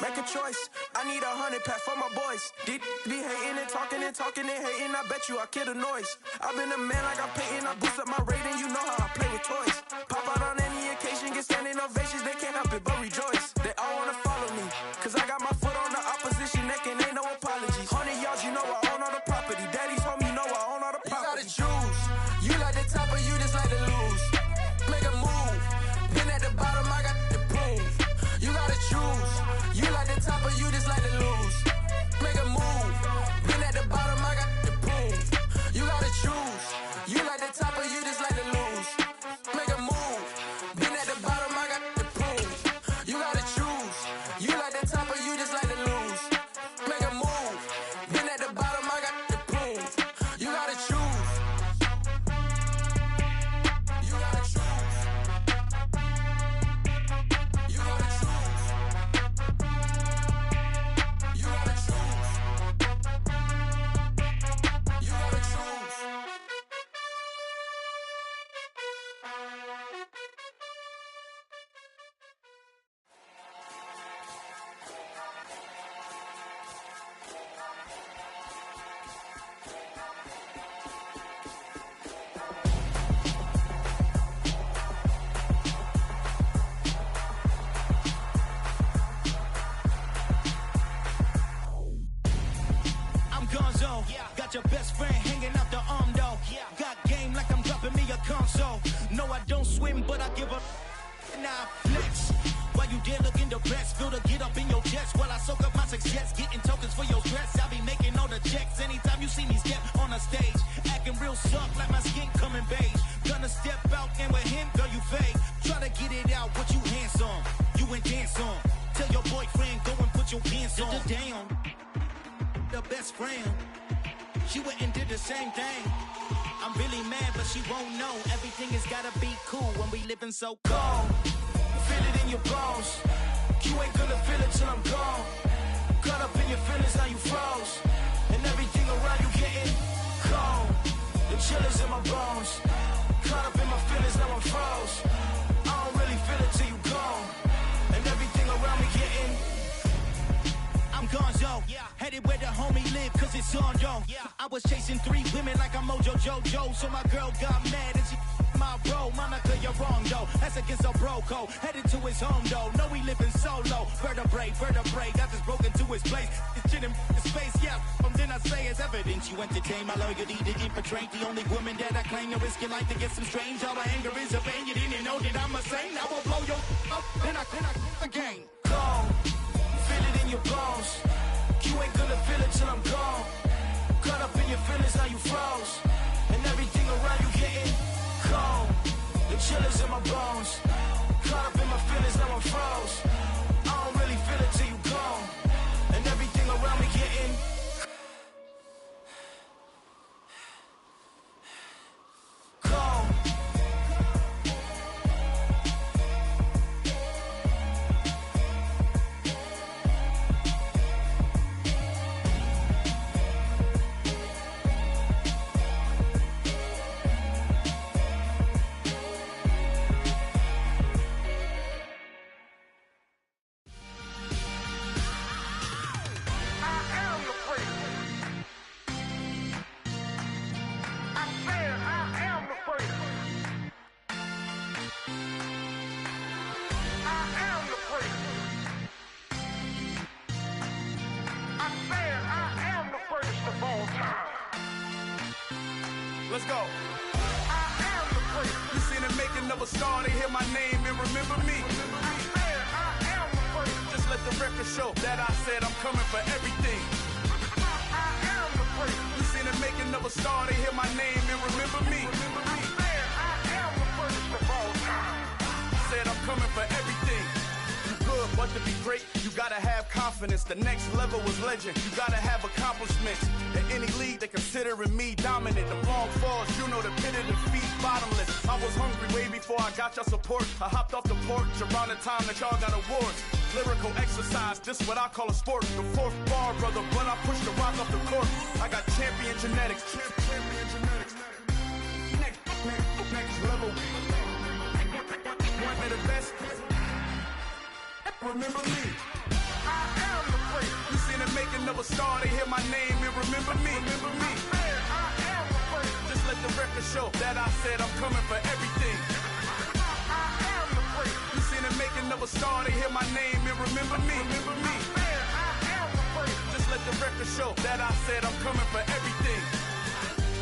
Make a choice. I need 100 pack for my boys. Be hating and talking and talking and hating. I bet you I kill the noise. I've been a man like I'm Peyton. I boost up my rating. You know how I play with toys. Pop out on any occasion, get standing ovations. They can't help it but rejoice. They all wanna follow me, cause I got my foot on the opposition neck and ain't no apologies. 100 yards, you know I own all the property. Daddy's home, you know I own all the property. You gotta choose. You like the top or you just like to lose. Make a move. Been at the bottom, I got the proof. You gotta choose. You like the top or you just like to lose. Make a move. Been at the bottom, I got the proof. You gotta choose. You like the top or you just like to lose. Make a move. Been at the bottom, I got the proof. You gotta choose. You like the top or you just like to lose. Make a move. Been at the bottom, I got the proof. You gotta choose. You gotta choose. You gotta choose. You gotta choose. You gotta choose. I'm Gonzo. Got your best friend hanging out the arm though. Got game like I'm dropping me a console. No, I don't swim, but I give a nah flex. While you there looking depressed, feel the get up in your chest while I soak up my success, getting tokens for your stress. I be making all the checks anytime you see me step on a stage, acting real soft like my skin coming beige. Gonna step out and with him, girl, you fake. Try to get it out, what you handsome, you ain't dance on. Tell your boyfriend go and put your pants on. Down, the best friend, she went and did the same thing. I'm really mad, but she won't know. Everything has gotta be cool when we living so cold. Feel it in your bones. You ain't gonna feel it till I'm gone. Caught up in your feelings, now you froze. And everything around you getting cold. The chill is in my bones. Caught up in my feelings, now I'm froze. I don't really feel it till you gone. And everything around me getting. I'm Gonzo, headed where the homie live, cause it's on, yo. I was chasing 3 women like I'm Mojo Jojo, so my girl got mad and she my bro. Monica, you're wrong, though. That's against a bro code. Headed to his home, though. No, we living solo. Vertebrae, got this broken to his place. It's shit in space, yeah. Then I say it's evidence you entertain my loyalty to infiltrate. The only woman that I claim to risk your life to get some strange. All my anger is a pain. You didn't know that I'm a saint. I will blow your up, then I again. Gone. Feel it in your bones. You ain't gonna feel it till I'm gone. Caught up in your feelings, now you froze. And everything around you getting cold. The chill is in my bones. Caught up in my feelings, now I'm froze. I don't really feel it till you gone. And everything around me getting cold. Let's go. You seen the making of a star, they hear my name and remember me. Just let the record show that I said I'm coming for everything. You seen the making of a star, they hear my name and remember me. Said I'm coming for everything. You good, but to be great, you gotta have confidence. The next level was legend. You gotta have accomplishments. In any league, they considering me dominant. The long falls, you know the pit of defeat, bottomless. I was hungry way before I got your support. I hopped off the porch around the time that y'all got awards. Lyrical exercise, this what I call a sport. The fourth bar, brother, when I push the rock off the court. I got champion genetics. Next level. One of the best. Remember me. star, they hear my name and remember me. Just let the record show that I said I'm coming for everything. You seen the making of a star, they hear my name and remember me. Just let the record show that I said I'm coming for everything.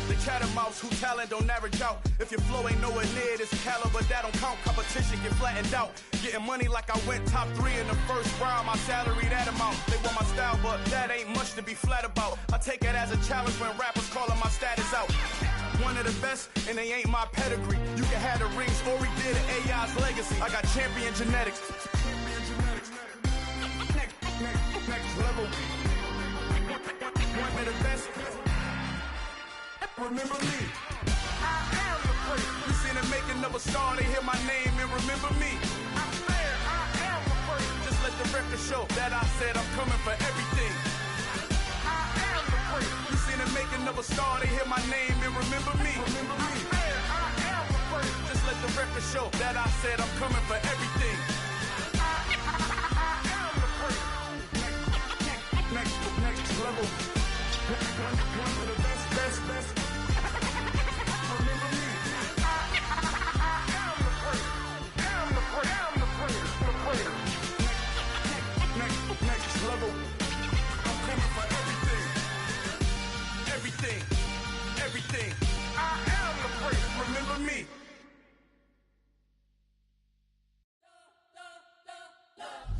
The catamounts who talent don't average out. If your flow ain't nowhere near this caliber, that don't count. Competition get flattened out. Getting money like I went top 3 in the first round. My salary that amount. They want my style, but that ain't much to be flat about. I take it as a challenge when rappers calling my status out. One of the best, and they ain't my pedigree. You can have the rings, or we did an AI's legacy. I got champion genetics. Next level. One of the best. Remember me. I am the prince. You seen the making of a star, they hear my name and remember me. I am the prince. Just let the record show that I said I'm coming for everything. I am the prince. You seen the making of a star, they hear my name and remember me. I am the prince. Just let the record show that I said I'm coming for everything. I am the prince. Next level. One of the best. Next level. I'm coming for everything. I am the prince. Remember me.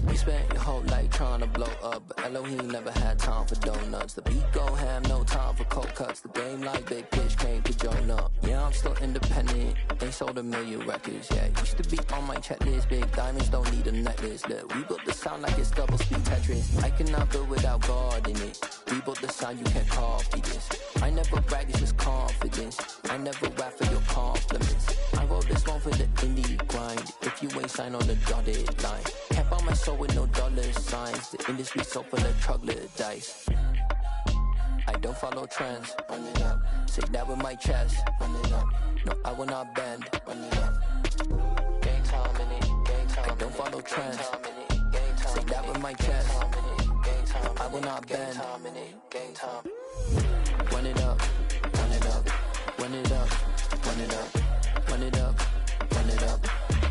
We spent your whole life trying to blow up, but Elohim never had time for donuts. The beat go ham, no time for cold cuts. The game like Big Pitch came to join up. Yeah, I'm still independent, ain't sold a million records. Yeah, used to be on my checklist. Big diamonds don't need a necklace. Look, we built the sound like it's double speed Tetris. I cannot build without God in it. We built the sound, you can't copy this. I never brag, it's just confidence. I never rap for your compliments. I wrote this one for the indie grind. If you ain't signed on the dotted line, can't buy my soul with no dollar signs. The industry so full of troglodytes. I don't follow trends. Run it up. Say that with my chest. Run it up. No, I will not bend. Run it up. Gang time in it. Gang time. I don't follow trends. Say that with my chest. I will not bend. Gang time. Run it up. Run it up. Run it up. Run it up. Run it up. Run it up.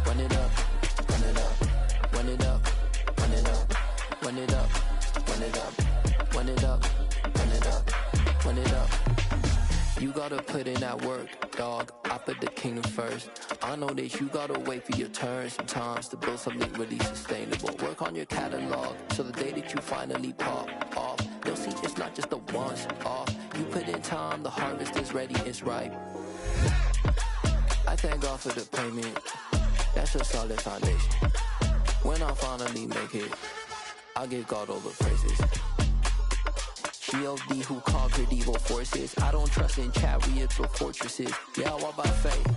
Run it up. Run it up. Run it up. Run it up. Run it up. Run it up. Run it up. Run it up. Run it up. You gotta put in that work, dog. I put the kingdom first. I know that you gotta wait for your turn sometimes to build something really sustainable. Work on your catalog so the day that you finally pop off, you'll see it's not just a once off. You put in time, the harvest is ready, it's ripe. I thank God for the payment. That's a solid foundation. When I finally make it, I'll give God all the praises. G.O.D. who conquered evil forces. I don't trust in chariots or fortresses. Yeah, I walk by faith.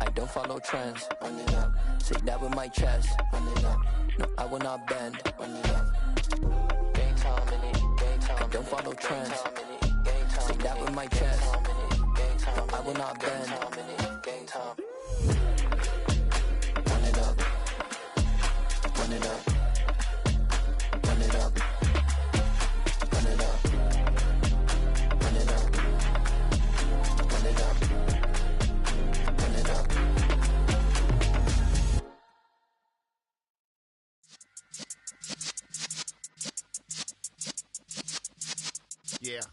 I don't follow trends. Run it up. Say that with my chest. Run it up. No, I will not bend. Run it up. Gang time in it. Gang time. I don't follow trends. Say that with my chest. No, I will not bend. Gang time. Run it up. Run it up. Run it up. Run it up. Run it up. Run it up. Run it up. Yeah.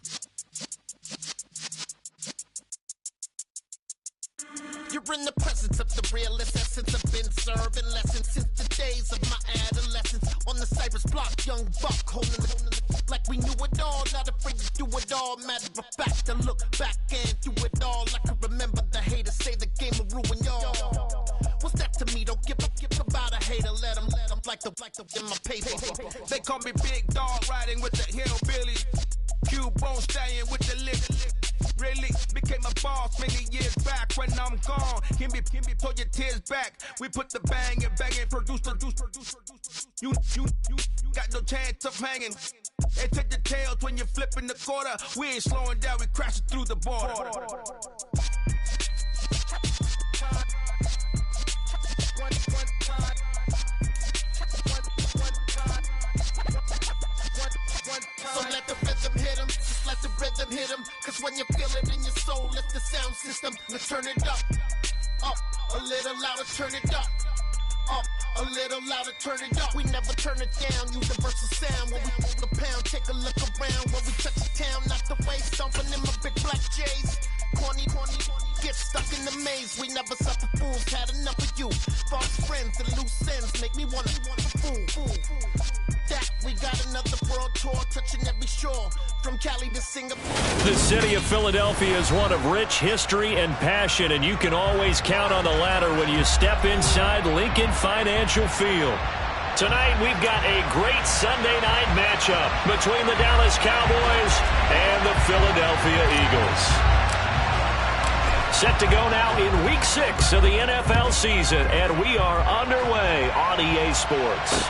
You're in the presence of the realest essence. I've been serving lessons since the days of my adolescence. On the Cypress block, young buck holding it like we knew it all. Not afraid to do it all. Matter of fact, to look back and do it all. I can remember the haters say the game will ruin y'all. What's that to me? Don't give about a hater. Let them like the in my paper. They call me Big Dog, riding with the hillbillies. Cubone stallion with the lip. Really became a boss many years back. When I'm gone, give me, pull your tears back. We put the bang and produce. You got no chance of hanging. They take the tails when you're flipping the quarter. We ain't slowing down, we crashing through the border. when you feel it in your soul. Lift the sound system, let's turn it up. Up, a little louder, turn it up. Up, a little louder, turn it up. We never turn it down, universal sound. When we move the pound, take a look around. When we touch the town, not the way, stomping in my big black J's. Corny, get stuck in the maze. We never suffer fools, had enough of you. False friends and loose ends make me wanna fool. That we got another world tour, touching every shore, from Cali to Singapore. The city of Philadelphia is one of rich history and passion, and you can always count on the latter when you step inside Lincoln Financial Field. Tonight, we've got a great Sunday night matchup between the Dallas Cowboys and the Philadelphia Eagles. Set to go now in Week 6 of the NFL season, and we are underway on EA Sports.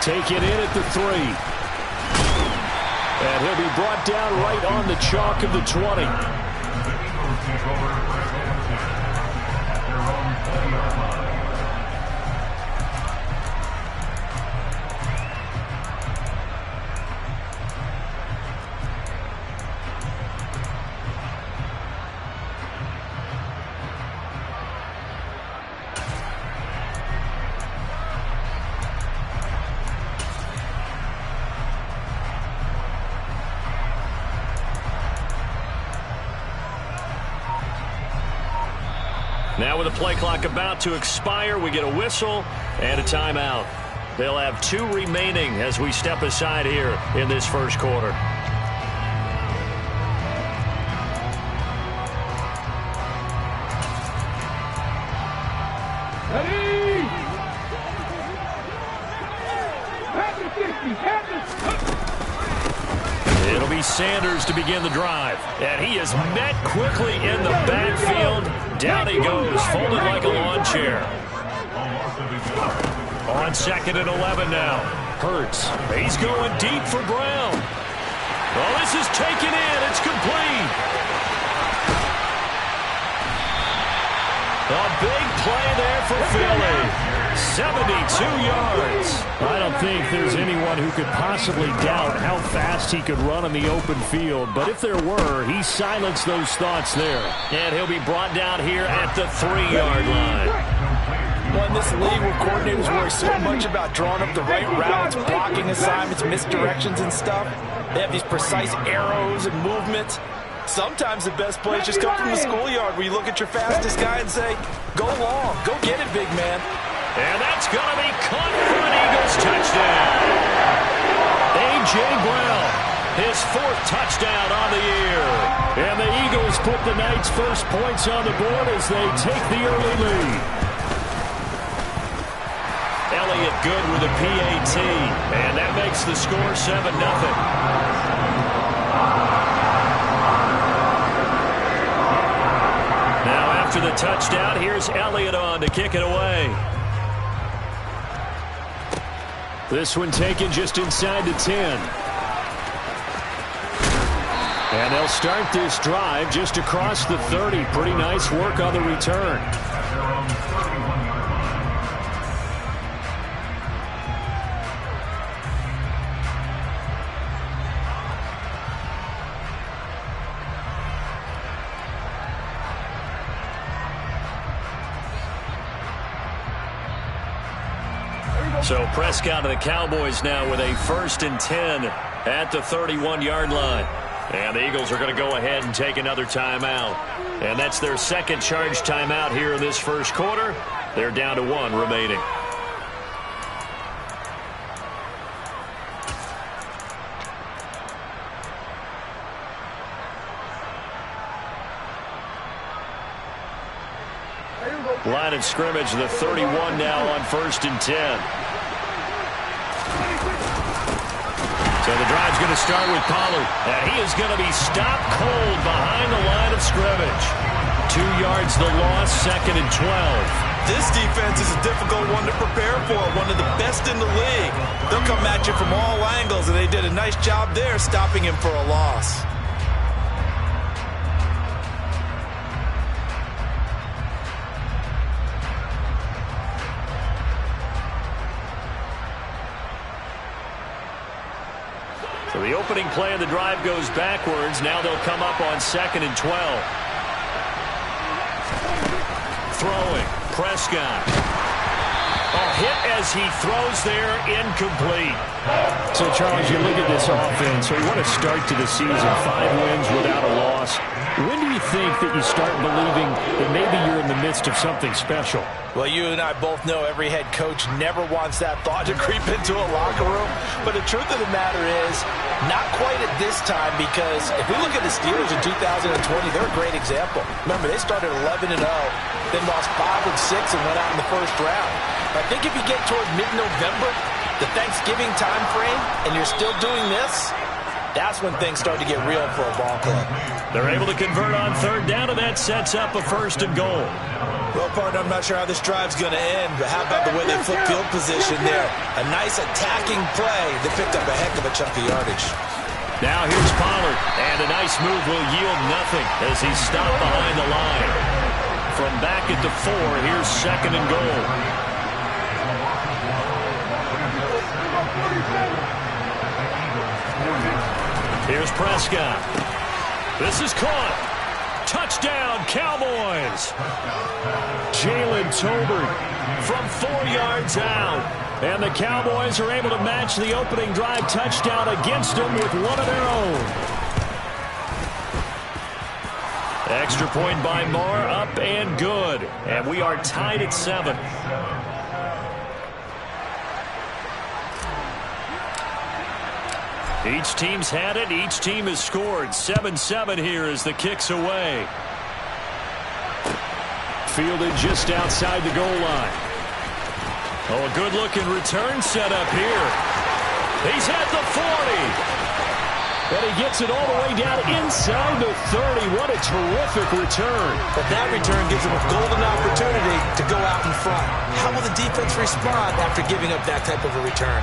Take it in at the 3. And he'll be brought down right on the chalk of the 20. Now with the play clock about to expire, we get a whistle and a timeout. They'll have 2 remaining as we step aside here in this first quarter. It'll be Sanders to begin the drive. And he is met quickly in the backfield. Down he goes, folded like a lawn chair. On 2nd and 11 now. Hurts. He's going deep for Brown. Oh, this is taken in. It's complete. A big play there for Philly. 72 yards. I don't think there's anyone who could possibly doubt how fast he could run on the open field. But if there were, he silenced those thoughts there. And he'll be brought down here at the 3-yard line. Well, in this league where coordinators worry so much about drawing up the right routes, blocking assignments, misdirections and stuff, they have these precise arrows and movements. Sometimes the best plays just come from the schoolyard where you look at your fastest guy and say, go long, go get it, big man. And that's going to be caught for an Eagles touchdown. A.J. Brown, his 4th touchdown on the year. And the Eagles put the night's first points on the board as they take the early lead. Elliott good with a PAT, and that makes the score 7-0. Now after the touchdown, here's Elliott on to kick it away. This one taken just inside the 10. And they'll start this drive just across the 30. Pretty nice work on the return. So Prescott and the Cowboys now with a 1st and 10 at the 31-yard line. And the Eagles are going to go ahead and take another timeout. And that's their 2nd charge timeout here in this first quarter. They're down to 1 remaining. Line of scrimmage, the 31 now on 1st and 10. So the drive's going to start with Pollard. And he is going to be stopped cold behind the line of scrimmage. 2 yards the loss, 2nd and 12. This defense is a difficult one to prepare for, one of the best in the league. They'll come at you from all angles, and they did a nice job there stopping him for a loss. So the opening play of the drive goes backwards. Now they'll come up on 2nd and 12. Throwing. Prescott. A hit as he throws there, incomplete. So, Charles, you look at this offense, so what a start to the season, 5 wins without a loss. When do you think that you start believing that maybe you're in the midst of something special? Well, you and I both know every head coach never wants that thought to creep into a locker room. But the truth of the matter is, not quite at this time, because if we look at the Steelers in 2020, they're a great example. Remember, they started 11-0, then lost 5 and 6 and went out in the first round. I think if you get toward mid-November, the Thanksgiving time frame, and you're still doing this, that's when things start to get real for a ball club. They're able to convert on 3rd down, and that sets up a 1st and goal. Well, partner, I'm not sure how this drive's going to end, but how about the way they flip field position there? A nice attacking play that picked up a heck of a chunk of yardage. Now here's Pollard, and a nice move will yield nothing as he's stopped behind the line. From back at the 4, here's 2nd and goal. Here's Prescott. This is caught. Touchdown, Cowboys. Jalen Tolbert from 4 yards out. And the Cowboys are able to match the opening drive touchdown against them with one of their own. Extra point by Moore, up and good. And we are tied at 7. Each team's had it. Each team has scored. 7-7 here as the kick's away. Fielded just outside the goal line. Oh, a good-looking return set up here. He's at the 40. And he gets it all the way down inside the 30. What a terrific return. But that return gives him a golden opportunity to go out in front. How will the defense respond after giving up that type of a return?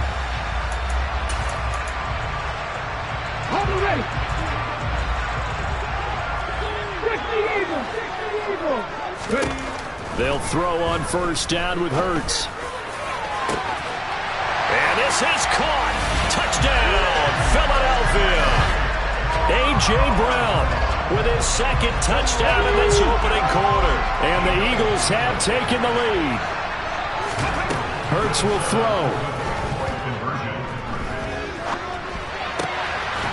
They'll throw on 1st down with Hurts. And this is caught. Touchdown, Philadelphia. A.J. Brown with his 2nd touchdown in this opening quarter. And the Eagles have taken the lead. Hurts will throw.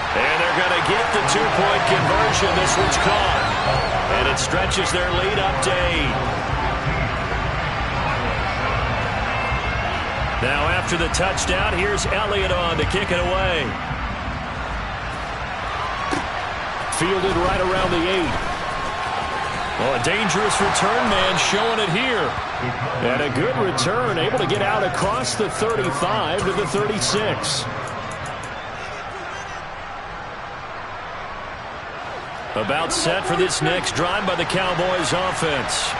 And they're going to get the 2-point conversion. This one's caught. And it stretches their lead up to 8. Now after the touchdown, here's Elliott on to kick it away. Fielded right around the 8. Well, a dangerous return man showing it here. And a good return, able to get out across the 35 to the 36. About set for this next drive by the Cowboys offense.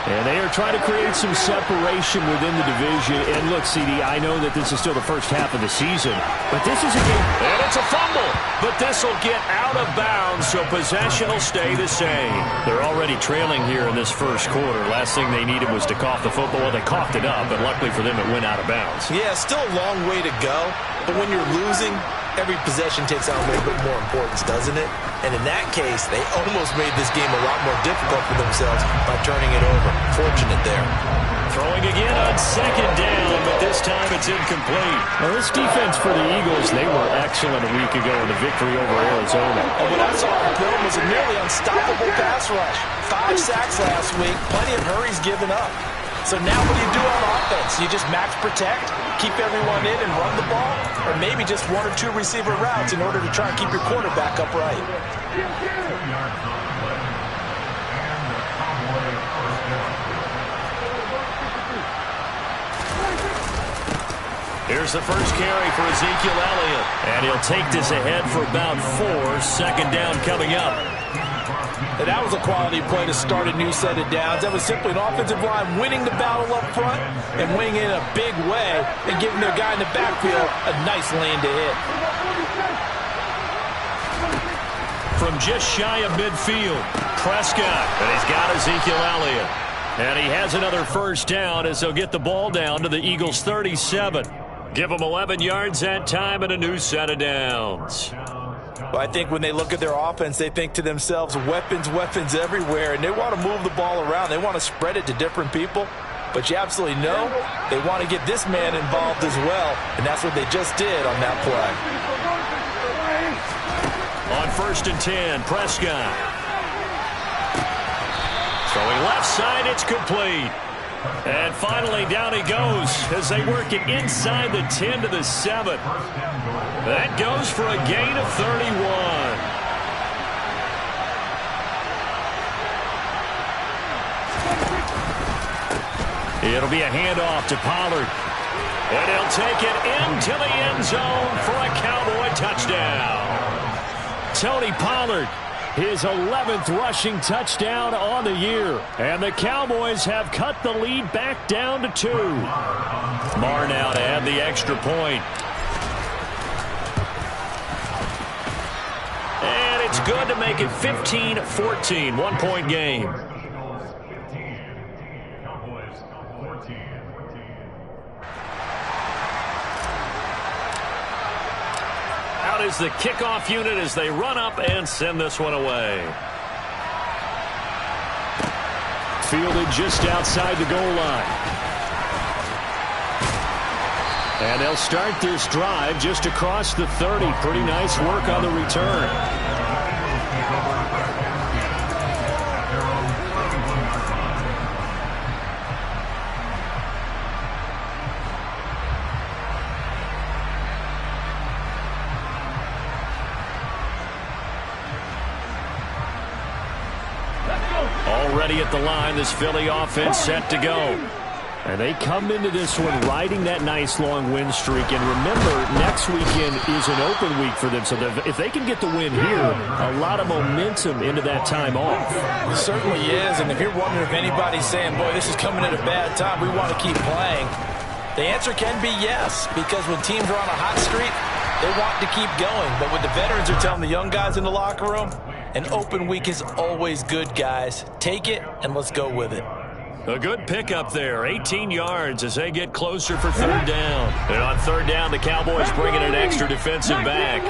And they are trying to create some separation within the division. And look, CD, I know that this is still the first half of the season, but this is a game. And it's a fumble, but this will get out of bounds, so possession will stay the same. They're already trailing here in this first quarter. Last thing they needed was to cough the football. Well, they coughed it up, but luckily for them, it went out of bounds. Yeah, still a long way to go, but when you're losing, every possession takes on a little bit more importance, doesn't it? And in that case, they almost made this game a lot more difficult for themselves by turning it over. Fortunate there. Throwing again on 2nd down, but this time it's incomplete. Well, this defense for the Eagles, they were excellent a week ago in the victory over Arizona. And what I saw from them was a nearly unstoppable pass rush. 5 sacks last week, plenty of hurries given up. So now what do you do on offense? You just max protect, keep everyone in and run the ball, or maybe just 1 or 2 receiver routes in order to try and keep your quarterback upright. Here's the first carry for Ezekiel Elliott. And he'll take this ahead for about 4. 2nd down coming up. And that was a quality play to start a new set of downs. That was simply an offensive line winning the battle up front and winning in a big way and giving their guy in the backfield a nice lane to hit. From just shy of midfield, Prescott. And he's got Ezekiel Elliott. And he has another first down as they'll get the ball down to the Eagles' 37. Give them 11 yards that time and a new set of downs. Well, I think when they look at their offense, they think to themselves, weapons, weapons everywhere, and they want to move the ball around. They want to spread it to different people. But you absolutely know they want to get this man involved as well, and that's what they just did on that play. On 1st and 10, Prescott. Throwing left side, it's complete. And finally, down he goes as they work it inside the 10 to the 7. That goes for a gain of 31. It'll be a handoff to Pollard. And he'll take it into the end zone for a Cowboy touchdown. Tony Pollard, his 11th rushing touchdown on the year. And the Cowboys have cut the lead back down to 2. Marr now to add the extra point. And it's good to make it 15-14, 1-point game. Out is the kickoff unit as they run up and send this one away. Fielded just outside the goal line. And they'll start this drive just across the 30. Pretty nice work on the return. Already at the line, this Philly offense set to go. And they come into this one riding that nice long win streak. And remember, next weekend is an open week for them. So if they can get the win here, a lot of momentum into that time off. It certainly is. And if you're wondering if anybody's saying, boy, this is coming at a bad time, we want to keep playing, the answer can be yes. Because when teams are on a hot streak, they want to keep going. But what the veterans are telling the young guys in the locker room, an open week is always good, guys. Take it, and let's go with it. A good pickup there, 18 yards as they get closer for 3rd down. And on 3rd down, the Cowboys bringing an extra defensive back.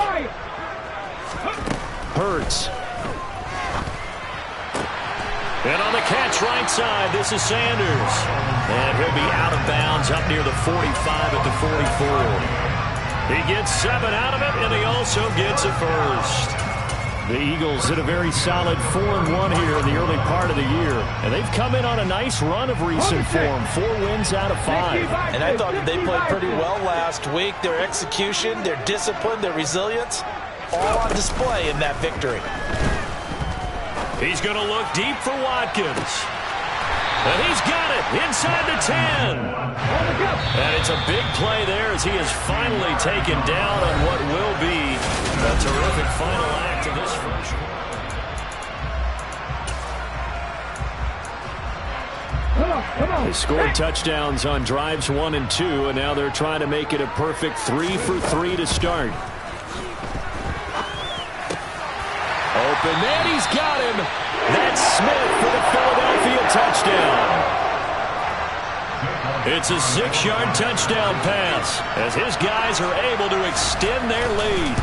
Hurts. And on the catch right side, this is Sanders. And he'll be out of bounds up near the 45 at the 44. He gets 7 out of it, and he also gets a first. The Eagles did a very solid 4-1 here in the early part of the year. And they've come in on a nice run of recent form. 4 wins out of 5. And I thought that they played pretty well last week. Their execution, their discipline, their resilience, all on display in that victory. He's going to look deep for Watkins. And he's got it inside the 10. And it's a big play there as he is finally taken down on what will be a terrific final act of this first one. They scored touchdowns on drives 1 and 2, and now they're trying to make it a perfect 3 for 3 to start. Open man, he's got him. That's Smith for the Philadelphia touchdown. It's a 6-yard touchdown pass as his guys are able to extend their lead.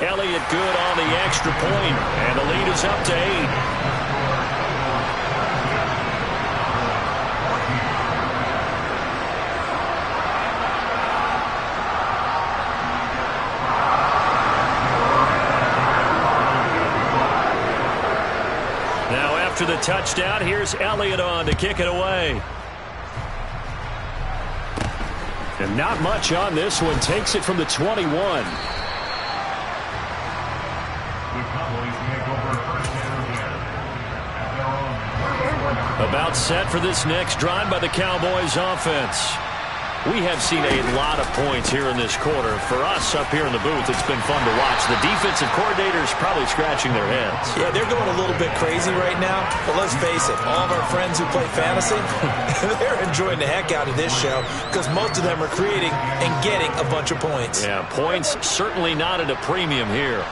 Elliott good on the extra point, and the lead is up to 8. After the touchdown, here's Elliott on to kick it away. And not much on this one. Takes it from the 21. About set for this next drive by the Cowboys offense. We have seen a lot of points here in this quarter. For us up here in the booth, it's been fun to watch. The defensive coordinators probably scratching their heads. Yeah, they're going a little bit crazy right now. But let's face it, all of our friends who play fantasy, they're enjoying the heck out of this show because most of them are creating and getting a bunch of points. Yeah, points certainly not at a premium here.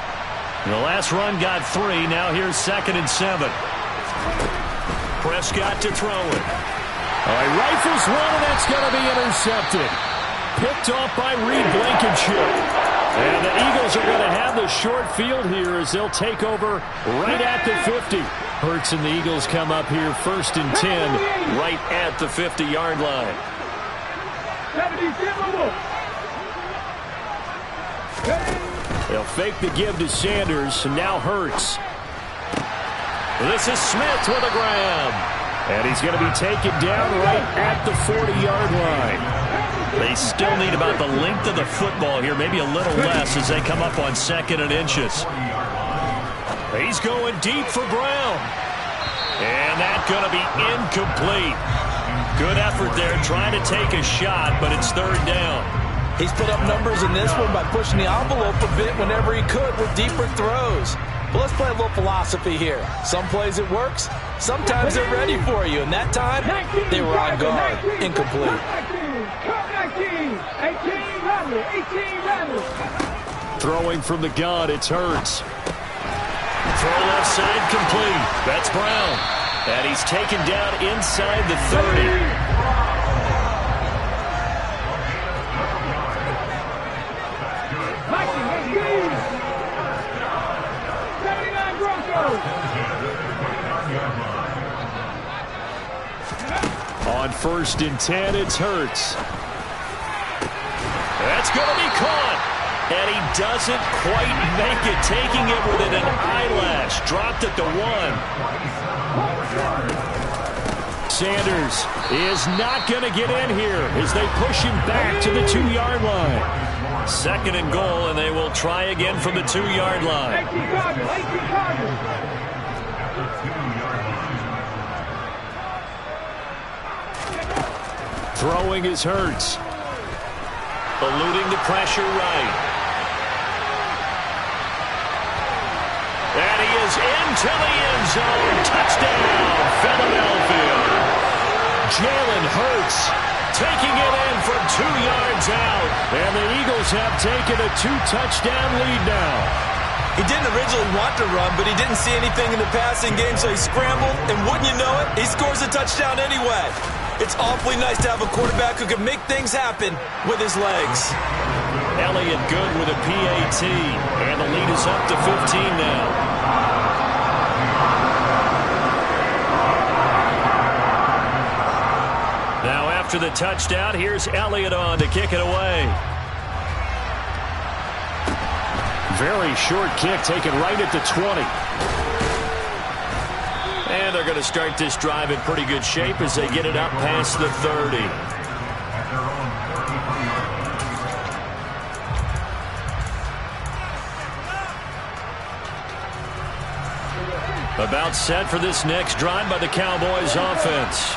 And the last run got 3. Now here's 2nd and 7. Prescott to throw it. He rifles one, and that's going to be intercepted. picked off by Reed Blankenship. And the Eagles are going to have the short field here as they'll take over right at the 50. Hurts and the Eagles come up here 1st and 10 right at the 50-yard line. They'll fake the give to Sanders, and now Hurts. This is Smith with a grab. And he's going to be taken down right at the 40-yard line. They still need about the length of the football here, maybe a little less as they come up on 2nd and inches. He's going deep for Brown. And that's going to be incomplete. Good effort there trying to take a shot, but it's 3rd down. He's put up numbers in this one by pushing the envelope a bit whenever he could with deeper throws. But let's play a little philosophy here. Some plays it works, sometimes they're ready for you, and that time they were on guard. Incomplete. Throwing from the gun, it's Hurts. Throw left side complete. That's Brown. And he's taken down inside the 30. On 1st and 10, it's Hurts. That's going to be caught. And he doesn't quite make it, taking it within an eyelash. Dropped at the 1. Sanders is not going to get in here as they push him back to the 2-yard line. 2nd and goal, and they will try again from the 2-yard line. Throwing is Hurts. Eluding the pressure right. And he is into the end zone. Touchdown, Philadelphia. Jalen Hurts taking it in from 2 yards out. And the Eagles have taken a 2-touchdown lead now. He didn't originally want to run, but he didn't see anything in the passing game, so he scrambled. And wouldn't you know it, he scores a touchdown anyway. It's awfully nice to have a quarterback who can make things happen with his legs. Elliott good with a PAT, and the lead is up to 15 now. Now after the touchdown, here's Elliott on to kick it away. Very short kick taken right at the 20. And they're going to start this drive in pretty good shape as they get it up past the 30. About set for this next drive by the Cowboys offense.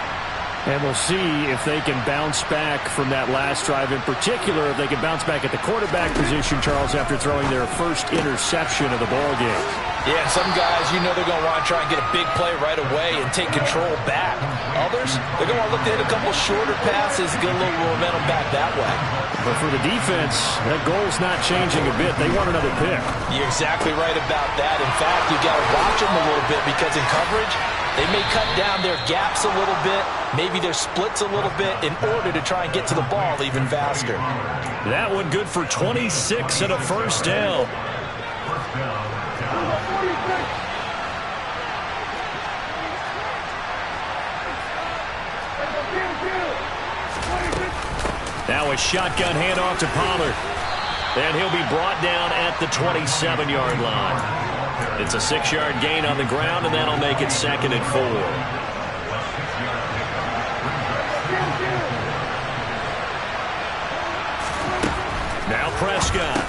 And we'll see if they can bounce back from that last drive. In particular, if they can bounce back at the quarterback position, Charles, after throwing their first interception of the ballgame. Yeah, some guys, you know they're going to want to try and get a big play right away and take control back. Others, they're going to want to look to hit a couple shorter passes, get a little momentum back that way. But for the defense, that goal's not changing a bit. They want another pick. You're exactly right about that. In fact, you got to watch them a little bit because in coverage, they may cut down their gaps a little bit, maybe their splits a little bit in order to try and get to the ball even faster. That one good for 26 and a first down. Now a shotgun handoff to Pollard. And he'll be brought down at the 27-yard line. It's a 6-yard gain on the ground, and that'll make it 2nd and 4. Now Prescott.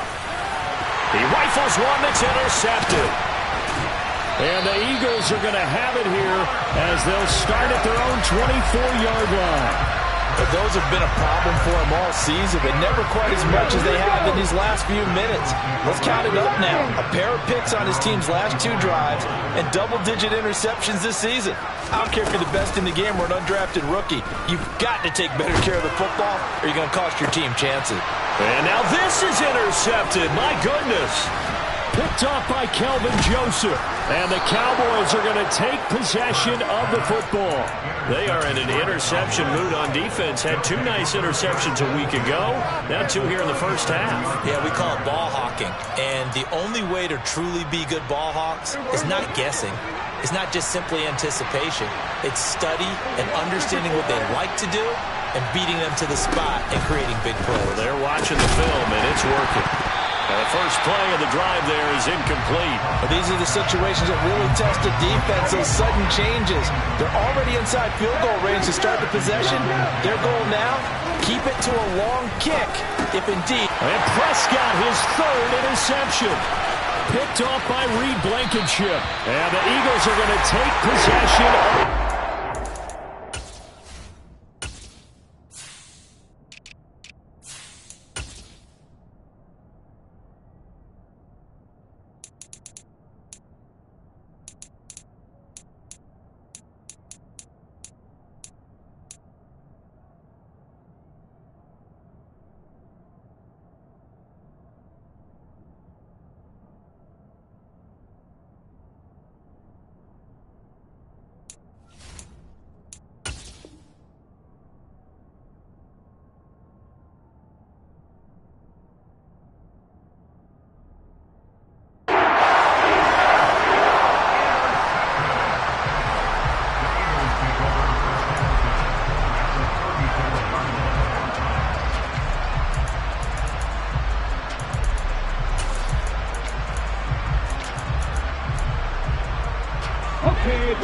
He rifles one that's intercepted. And the Eagles are going to have it here as they'll start at their own 24-yard line. But those have been a problem for him all season, but never quite as much as they have in these last few minutes. Let's count it up now. A pair of picks on his team's last 2 drives and double-digit interceptions this season. I don't care if you're the best in the game or an undrafted rookie. You've got to take better care of the football or you're going to cost your team chances. And now this is intercepted. My goodness. Picked off by Kelvin Joseph. And the Cowboys are going to take possession of the football. They are in an interception mood on defense. Had 2 nice interceptions a week ago. Now 2 here in the first half. Yeah, we call it ball hawking. And the only way to truly be good ball hawks is not guessing. It's not just simply anticipation. It's study and understanding what they like to do and beating them to the spot and creating big plays. Well, they're watching the film, and it's working. And the first play of the drive there is incomplete. But these are the situations that really test the defense, those sudden changes. They're already inside field goal range to start the possession. Their goal now, keep it to a long kick, if indeed. And Prescott, his 3rd interception. Picked off by Reed Blankenship. And the Eagles are going to take possession of...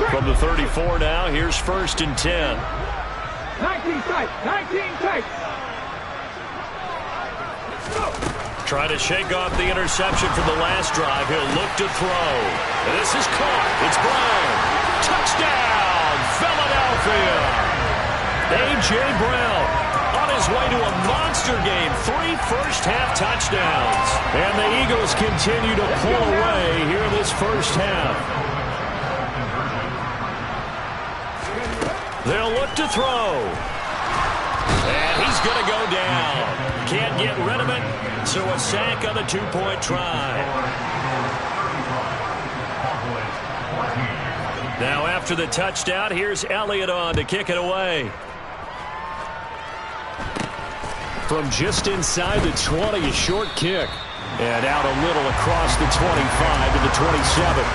From the 34 now, here's 1st and 10. 19 tight, 19 tight. Trying to shake off the interception from the last drive. He'll look to throw. And this is caught. It's Brown. Touchdown, Philadelphia. A.J. Brown on his way to a monster game. 3 first-half touchdowns. And the Eagles continue to pull away here in this first half. They'll look to throw. And he's going to go down. Can't get rid of it, so a sack on the 2-point try. Now after the touchdown, here's Elliott on to kick it away. From just inside the 20, a short kick. And out a little across the 25 to the 27.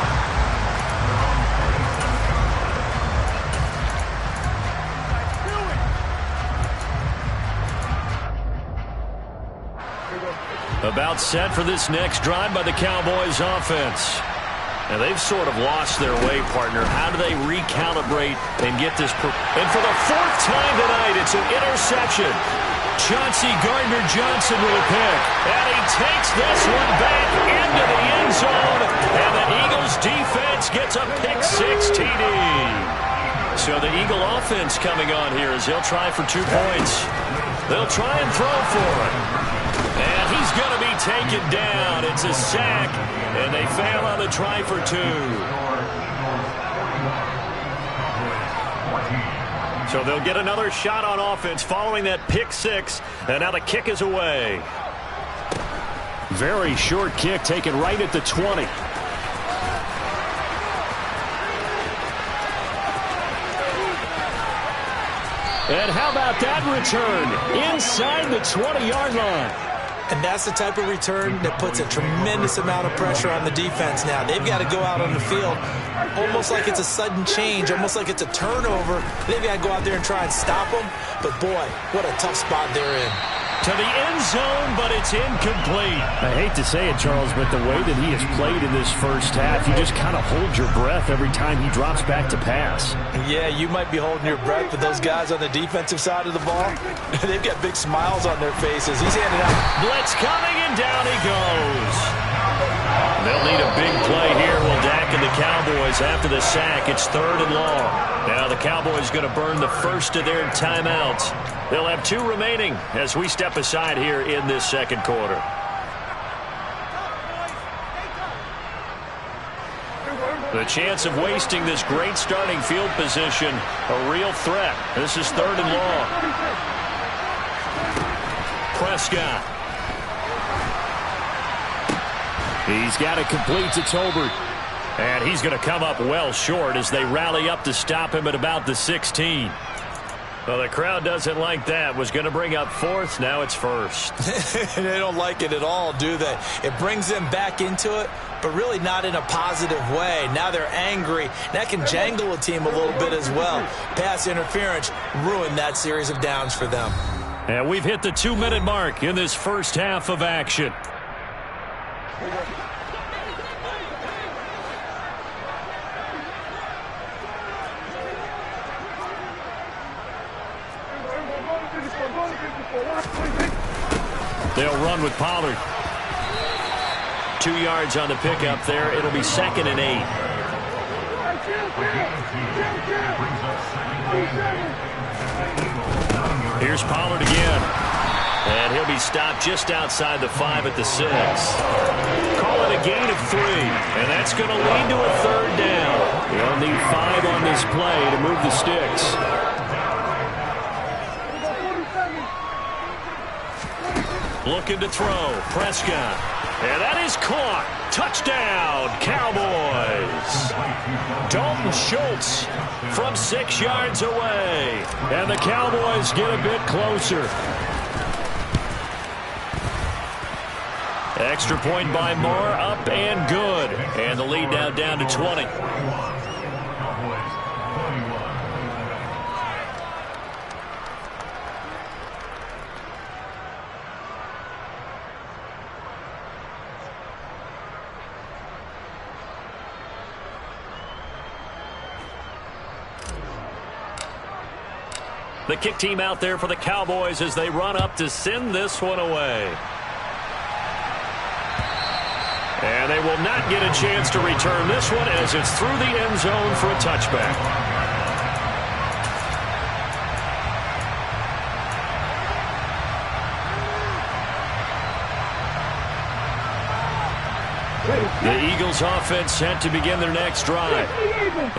About set for this next drive by the Cowboys offense. And they've sort of lost their way, partner. How do they recalibrate and get this? And for the 4th time tonight, it's an interception. Chauncey Gardner-Johnson with a pick. And he takes this one back into the end zone. And the Eagles defense gets a pick-6 TD. So the Eagle offense coming on here as they'll try for 2 points. They'll try and throw for it. And he's going to be taken down. It's a sack, and they fail on the try for 2. So they'll get another shot on offense following that pick-6, and now the kick is away. Very short kick taken right at the 20. And how about that return inside the 20-yard line? And that's the type of return that puts a tremendous amount of pressure on the defense now. They've got to go out on the field almost like it's a sudden change, almost like it's a turnover. They've got to go out there and try and stop them. But, boy, what a tough spot they're in. To the end zone, but it's incomplete. I hate to say it, Charles, but the way that he has played in this first half, you just kind of hold your breath every time he drops back to pass. Yeah, you might be holding your breath, but those guys on the defensive side of the ball, they've got big smiles on their faces. He's handing out. Blitz coming, and down he goes. They'll need a big play here. Will Dak and the Cowboys after the sack. It's 3rd and long. Now the Cowboys going to burn the first of their timeouts. They'll have 2 remaining as we step aside here in this second quarter. The chance of wasting this great starting field position, a real threat. This is 3rd and long. Prescott. He's got it complete to Tolbert. And he's going to come up well short as they rally up to stop him at about the 16. Well, the crowd doesn't like that. Was going to bring up fourth. Now it's first. They don't like it at all, do they? It brings them back into it, but really not in a positive way. Now they're angry. That can jangle a team a little bit as well. Pass interference ruined that series of downs for them. And we've hit the 2-minute mark in this first half of action. They'll run with Pollard. 2 yards on the pickup there. It'll be 2nd and 8. Here's Pollard again. And he'll be stopped just outside the 5 at the 6. Call it a gain of 3. And that's going to lead to a 3rd down. They'll need 5 on this play to move the sticks. Looking to throw. Prescott. And that is caught. Touchdown, Cowboys. Dalton Schultz from 6 yards away. And the Cowboys get a bit closer. Extra point by Moore, up and good. And the lead now down to 20. The kick team out there for the Cowboys as they run up to send this one away. And they will not get a chance to return this one as it's through the end zone for a touchback. The Eagles offense set to begin their next drive.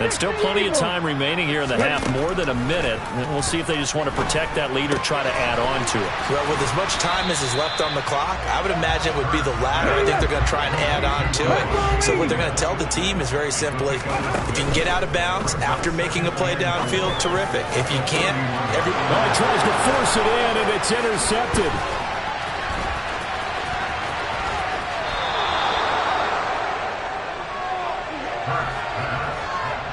And still plenty of time remaining here in the half, more than a minute. And we'll see if they just want to protect that lead or try to add on to it. Well, with as much time as is left on the clock, I would imagine it would be the latter. I think they're going to try and add on to it. So what they're going to tell the team is very simply, if you can get out of bounds after making a play downfield, terrific. If you can't, he tries to force it in, and it's intercepted.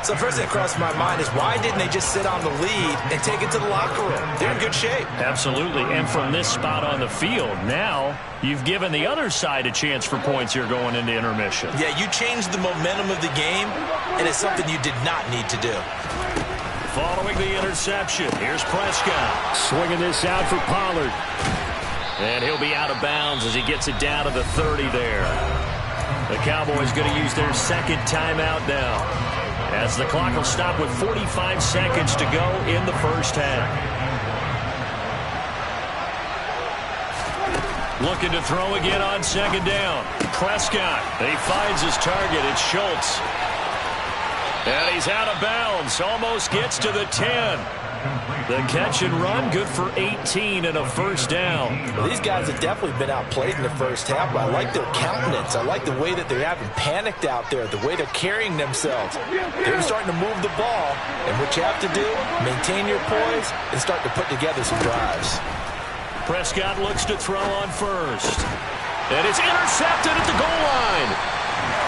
So first thing that crossed my mind is why didn't they just sit on the lead and take it to the locker room? They're in good shape. Absolutely. And from this spot on the field, now you've given the other side a chance for points here going into intermission. Yeah, you changed the momentum of the game, and it's something you did not need to do. Following the interception, here's Prescott. Swinging this out for Pollard. And he'll be out of bounds as he gets it down to the 30 there. The Cowboys going to use their second timeout now, as the clock will stop with 45 seconds to go in the first half. Looking to throw again on second down. Prescott, he finds his target. It's Schultz. And he's out of bounds. Almost gets to the 10. The catch and run, good for 18 and a first down. Well, these guys have definitely been outplayed in the first half, but I like their countenance. I like the way that they haven't panicked out there, the way they're carrying themselves. They're starting to move the ball, and what you have to do, maintain your poise and start to put together some drives. Prescott looks to throw on first. And it's intercepted at the goal line.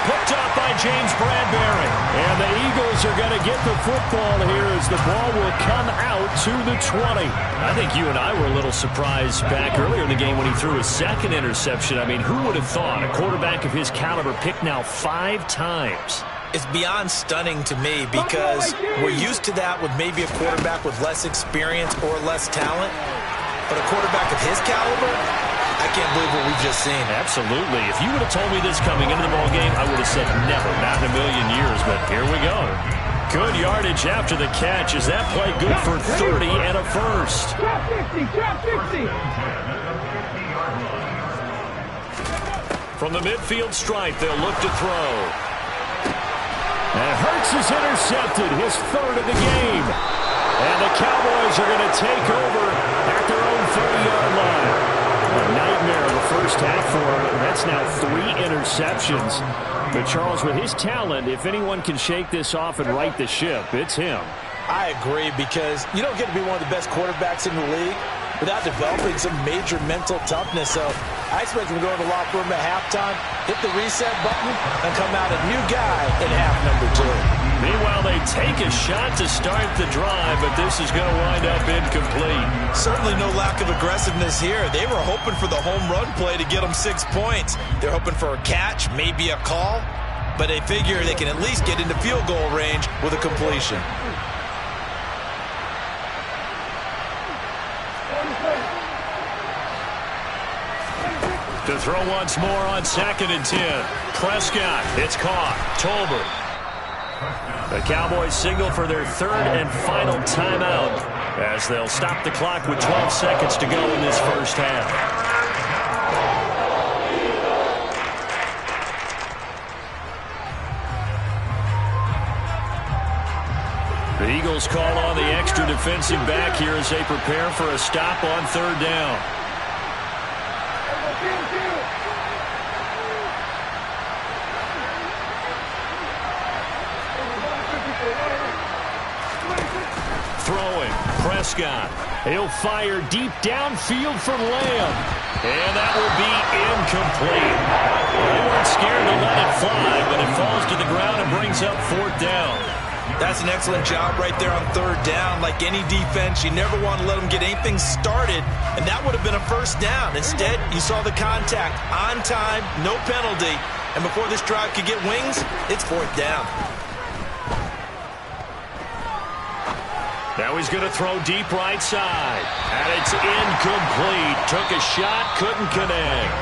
Picked up by James Bradbury. And the Eagles are going to get the football here as the ball will come out to the 20. I think you and I were a little surprised back earlier in the game when he threw his second interception. I mean, who would have thought a quarterback of his caliber picked now 5 times? It's beyond stunning to me because we're used to that with maybe a quarterback with less experience or less talent. But a quarterback of his caliber, I can't believe what we've just seen. Absolutely. If you would have told me this coming into the ball game, I would have said never, not in a million years. But here we go. Good yardage after the catch. Is that play good for 30 and a first? Drop 50, drop 50. From the midfield stripe, they'll look to throw. And Hurts is intercepted, his 3rd of the game. And the Cowboys are going to take over at their own 30-yard line. A nightmare of the first half for them. That's now 3 interceptions. But Charles, with his talent, if anyone can shake this off and right the ship, it's him. I agree, because you don't get to be one of the best quarterbacks in the league without developing some major mental toughness. So I expect him to go in the locker room at halftime, hit the reset button, and come out a new guy in half number 2. Meanwhile, they take a shot to start the drive, but this is going to wind up incomplete. Certainly no lack of aggressiveness here. They were hoping for the home run play to get them 6 points. They're hoping for a catch, maybe a call, but they figure they can at least get into field goal range with a completion. To throw once more on 2nd and 10. Prescott, it's caught. Tolbert. The Cowboys signal for their 3rd and final timeout as they'll stop the clock with 12 seconds to go in this first half. The Eagles call on the extra defensive back here as they prepare for a stop on 3rd down. Throwing, Prescott. He'll fire deep downfield for Lamb. And that will be incomplete. They weren't scared to let it fly, but it falls to the ground and brings up 4th down. That's an excellent job right there on 3rd down. Like any defense, you never want to let them get anything started, and that would have been a 1st down. Instead, you saw the contact on time, no penalty, and before this drive could get wings, it's 4th down. Now he's going to throw deep right side. And it's incomplete. Took a shot, couldn't connect.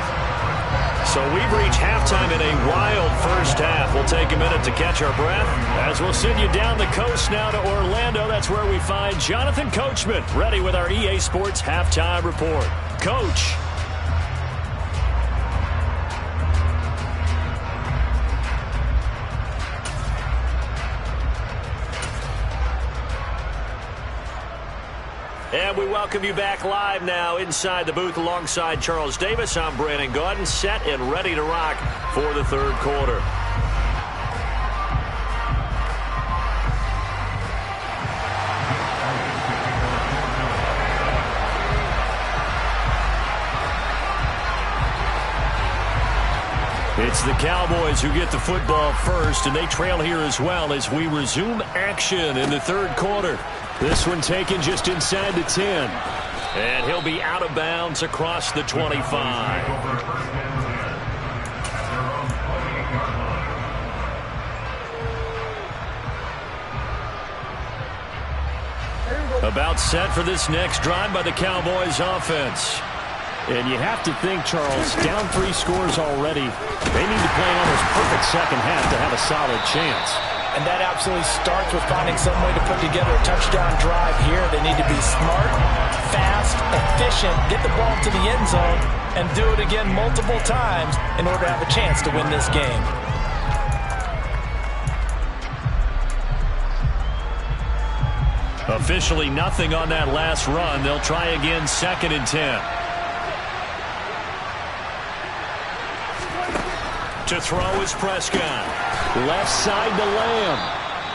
So we've reached halftime in a wild first half. We'll take a minute to catch our breath as we'll send you down the coast now to Orlando. That's where we find Jonathan Coachman ready with our EA Sports Halftime Report. Coach. And we welcome you back live now inside the booth alongside Charles Davis. I'm Brandon Gaudin, set and ready to rock for the 3rd quarter. It's the Cowboys who get the football first, and they trail here as well as we resume action in the 3rd quarter. This one taken just inside the 10. And he'll be out of bounds across the 25. About set for this next drive by the Cowboys offense. And you have to think, Charles, down 3 scores already. They need to play an almost perfect second half to have a solid chance. And that absolutely starts with finding some way to put together a touchdown drive here. They need to be smart, fast, efficient, get the ball to the end zone, and do it again multiple times in order to have a chance to win this game. Officially nothing on that last run. They'll try again 2nd and 10. To throw is Prescott. Left side to Lamb.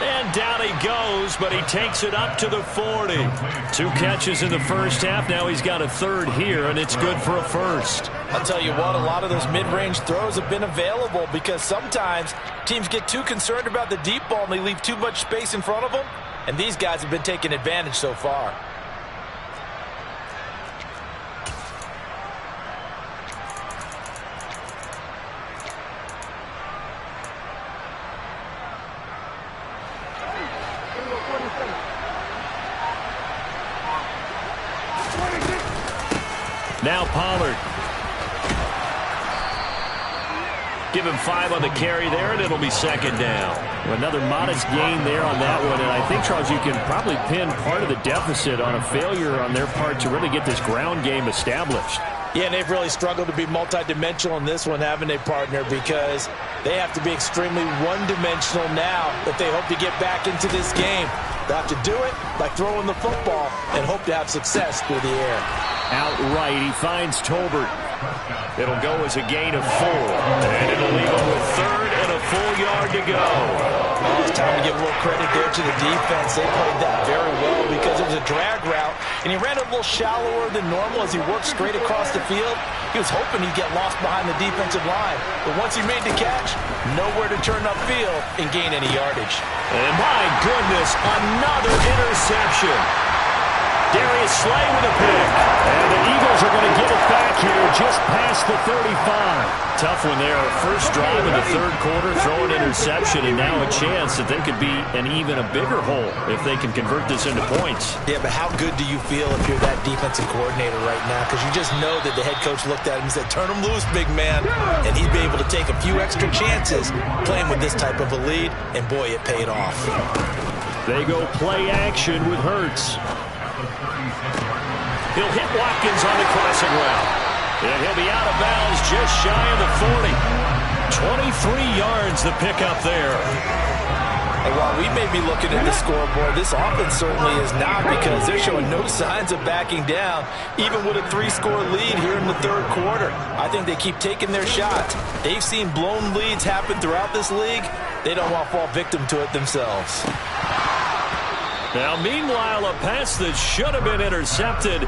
And down he goes, but he takes it up to the 40. 2 catches in the first half. Now he's got a 3rd here, and it's good for a 1st. I'll tell you what, a lot of those mid-range throws have been available because sometimes teams get too concerned about the deep ball and they leave too much space in front of them. And these guys have been taking advantage so far. Now Pollard. Give him 5 on the carry there, and it'll be 2nd down. Another modest gain there on that one, and I think, Charles, you can probably pin part of the deficit on a failure on their part to really get this ground game established. Yeah, and they've really struggled to be multidimensional in this one, haven't they, partner? Because they have to be extremely one-dimensional now if they hope to get back into this game. They have to do it by throwing the football and hope to have success through the air. Outright, he finds Tolbert. It'll go as a gain of 4. And it'll leave them with 3rd and a full yard to go. Oh, it's time to give a little credit there to the defense. They played that very well because it was a drag route, and he ran a little shallower than normal as he worked straight across the field. He was hoping he'd get lost behind the defensive line, but once he made the catch, nowhere to turn upfield and gain any yardage. And my goodness, another interception. Darius Slay with a pick. And the Eagles are going to get it back here just past the 35. Tough one there. First drive in the 3rd quarter, throw an interception, and now a chance that they could be an even a bigger hole if they can convert this into points. Yeah, but how good do you feel if you're that defensive coordinator right now? Because you just know that the head coach looked at him and said, turn him loose, big man. And he'd be able to take a few extra chances playing with this type of a lead, and boy, it paid off. They go play action with Hurts. He'll hit Watkins on the crossing route. And he'll be out of bounds just shy of the 40. 23 yards the pickup there. And while we may be looking at the scoreboard, this offense certainly is not, because they're showing no signs of backing down, even with a 3-score lead here in the 3rd quarter. I think they keep taking their shots. They've seen blown leads happen throughout this league. They don't want to fall victim to it themselves. Now, meanwhile, a pass that should have been intercepted,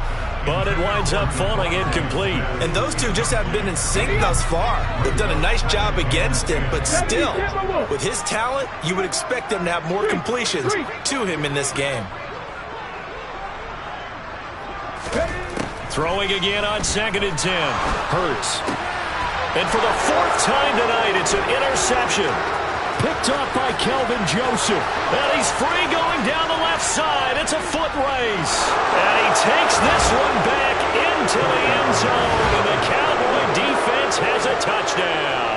but it winds up falling incomplete. And those two just haven't been in sync thus far. They've done a nice job against him, but still, with his talent, you would expect them to have more completions to him in this game. Throwing again on 2nd and 10. Hurts. And for the 4th time tonight, it's an interception. Picked up by Kelvin Joseph. And he's free going down the left side. It's a foot race. And he takes this one back into the end zone. And the Cowboy defense has a touchdown.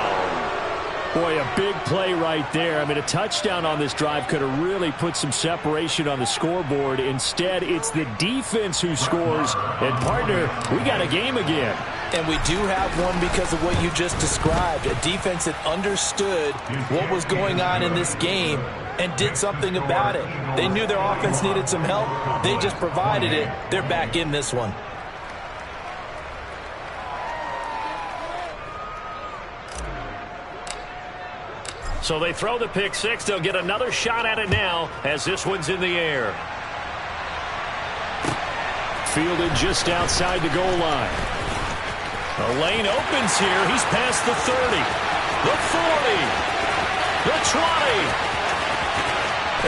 Boy, a big play right there. I mean, a touchdown on this drive could have really put some separation on the scoreboard. Instead, it's the defense who scores. And, partner, we got a game again. And we do have one because of what you just described. A defense that understood what was going on in this game and did something about it. They knew their offense needed some help. They just provided it. They're back in this one. So they throw the pick 6. They'll get another shot at it now as this one's in the air. Fielded just outside the goal line. The lane opens here. He's past the 30, the 40, the 20.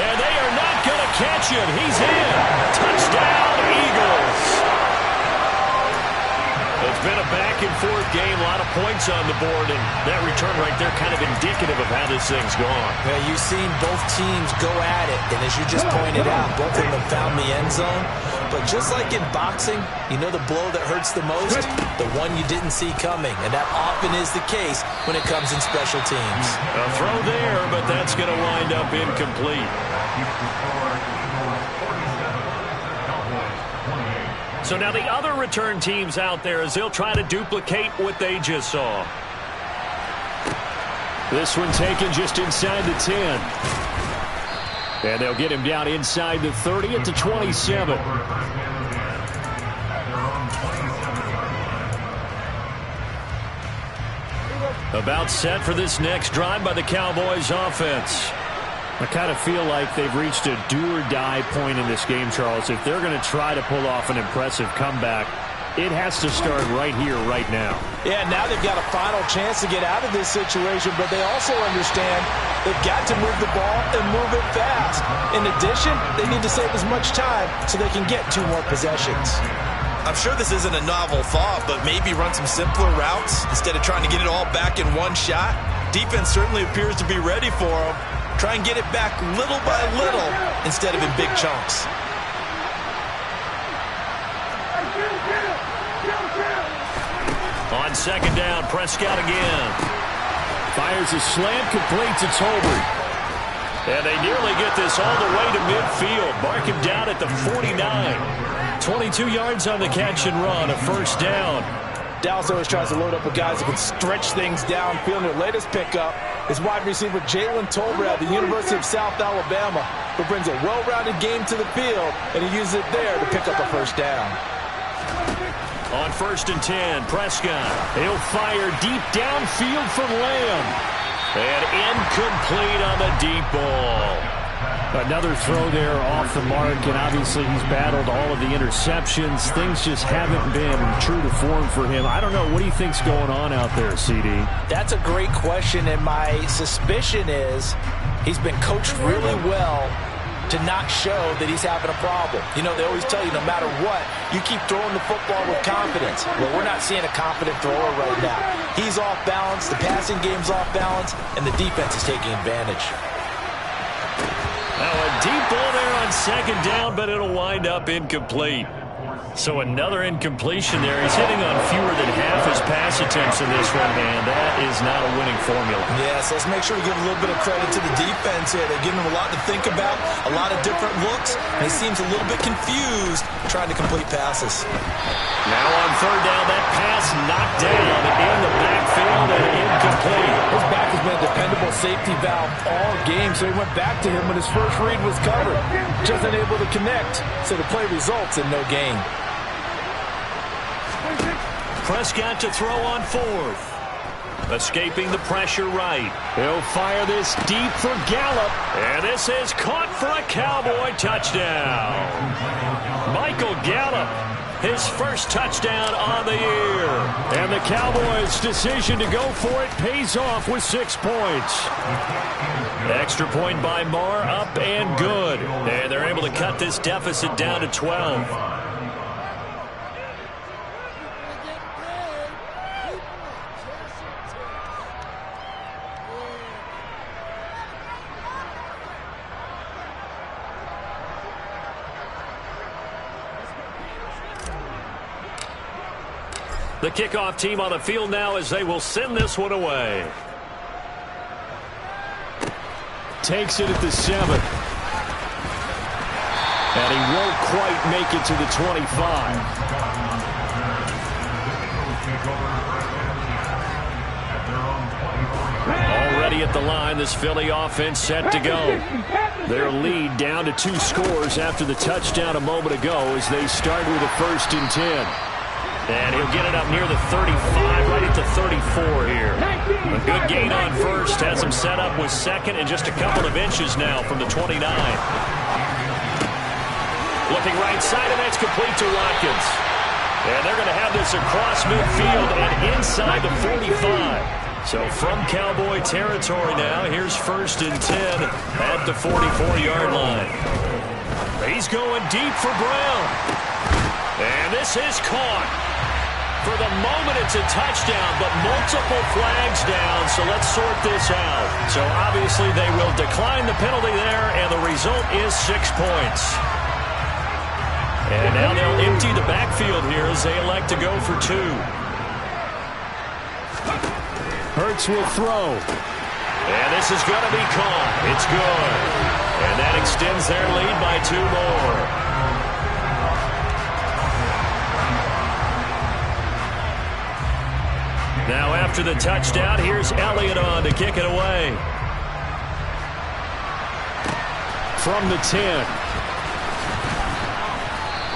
And they are not going to catch him. He's in. Touchdown, Eagles. It's been a back-and-forth game. A lot of points on the board. And that return right there kind of indicative of how this thing's gone. Yeah, you've seen both teams go at it. And as you just pointed out, both of them found the end zone. But just like in boxing, you know the blow that hurts the most? The one you didn't see coming. And that often is the case when it comes in special teams. A throw there, but that's going to wind up incomplete. So now the other return teams out there as they'll try to duplicate what they just saw. This one taken just inside the 10. And they'll get him down inside the 30 at the 27. About set for this next drive by the Cowboys offense. I kind of feel like they've reached a do-or-die point in this game, Charles. If they're going to try to pull off an impressive comeback, it has to start right here, right now. Yeah, now they've got a final chance to get out of this situation, but they also understand they've got to move the ball and move it fast. In addition, they need to save as much time so they can get 2 more possessions. I'm sure this isn't a novel thought, but maybe run some simpler routes instead of trying to get it all back in one shot. Defense certainly appears to be ready for them. Try and get it back little by little instead of in big chunks. On 2nd down, Prescott again. Fires a slant, complete to Tolbert. And they nearly get this all the way to midfield. Mark him down at the 49. 22 yards on the catch and run, a 1st down. Dallas always tries to load up with guys that can stretch things downfield. Their latest pickup is wide receiver Jalen Tolbert at the University of South Alabama, who brings a well-rounded game to the field, and he uses it there to pick up a 1st down. On 1st and 10, Prescott. He'll fire deep downfield for Lamb. And incomplete on the deep ball. Another throw there off the mark, and obviously he's battled all of the interceptions. Things just haven't been true to form for him. I don't know. What do you think's going on out there, CD? That's a great question, and my suspicion is he's been coached really well to not show that he's having a problem. You know, they always tell you no matter what, you keep throwing the football with confidence. Well, we're not seeing a confident thrower right now. He's off balance, the passing game's off balance, and the defense is taking advantage. Now a deep ball there on 2nd down, but it'll wind up incomplete. So another incompletion there. He's hitting on fewer than half his pass attempts in this one, and that is not a winning formula. Yes, let's make sure we give a little bit of credit to the defense here. They're giving him a lot to think about, a lot of different looks, and he seems a little bit confused trying to complete passes. Now on 3rd down, that pass knocked down in the backfield and incomplete. His back has been a dependable safety valve all game, so he went back to him when his first read was covered. Just unable to connect, so the play results in no gain. Prescott to throw on 4th. Escaping the pressure right. He'll fire this deep for Gallup. And this is caught for a Cowboy touchdown. Michael Gallup, his first touchdown on the year. And the Cowboys' decision to go for it pays off with 6 points. Extra point by Marr, up and good. And they're able to cut this deficit down to 12. The kickoff team on the field now as they will send this one away. Takes it at the 7. And he won't quite make it to the 25. Already at the line, this Philly offense set to go. Their lead down to 2 scores after the touchdown a moment ago as they start with a 1st and 10. And he'll get it up near the 35, right at the 34 here. A good gain on 1st, has him set up with 2nd and just a couple of inches now from the 29. Looking right side, and that's complete to Watkins. And they're going to have this across midfield and inside the 45. So from Cowboy territory now, here's 1st and 10 at the 44-yard line. He's going deep for Brown. And this is caught. For the moment, it's a touchdown, but multiple flags down, so let's sort this out. So obviously they will decline the penalty there, and the result is 6 points. And now they'll empty the backfield here as they elect to go for 2. Hurts will throw. And this is going to be caught. It's good. And that extends their lead by 2 more. Now after the touchdown, here's Elliott on to kick it away. From the 10.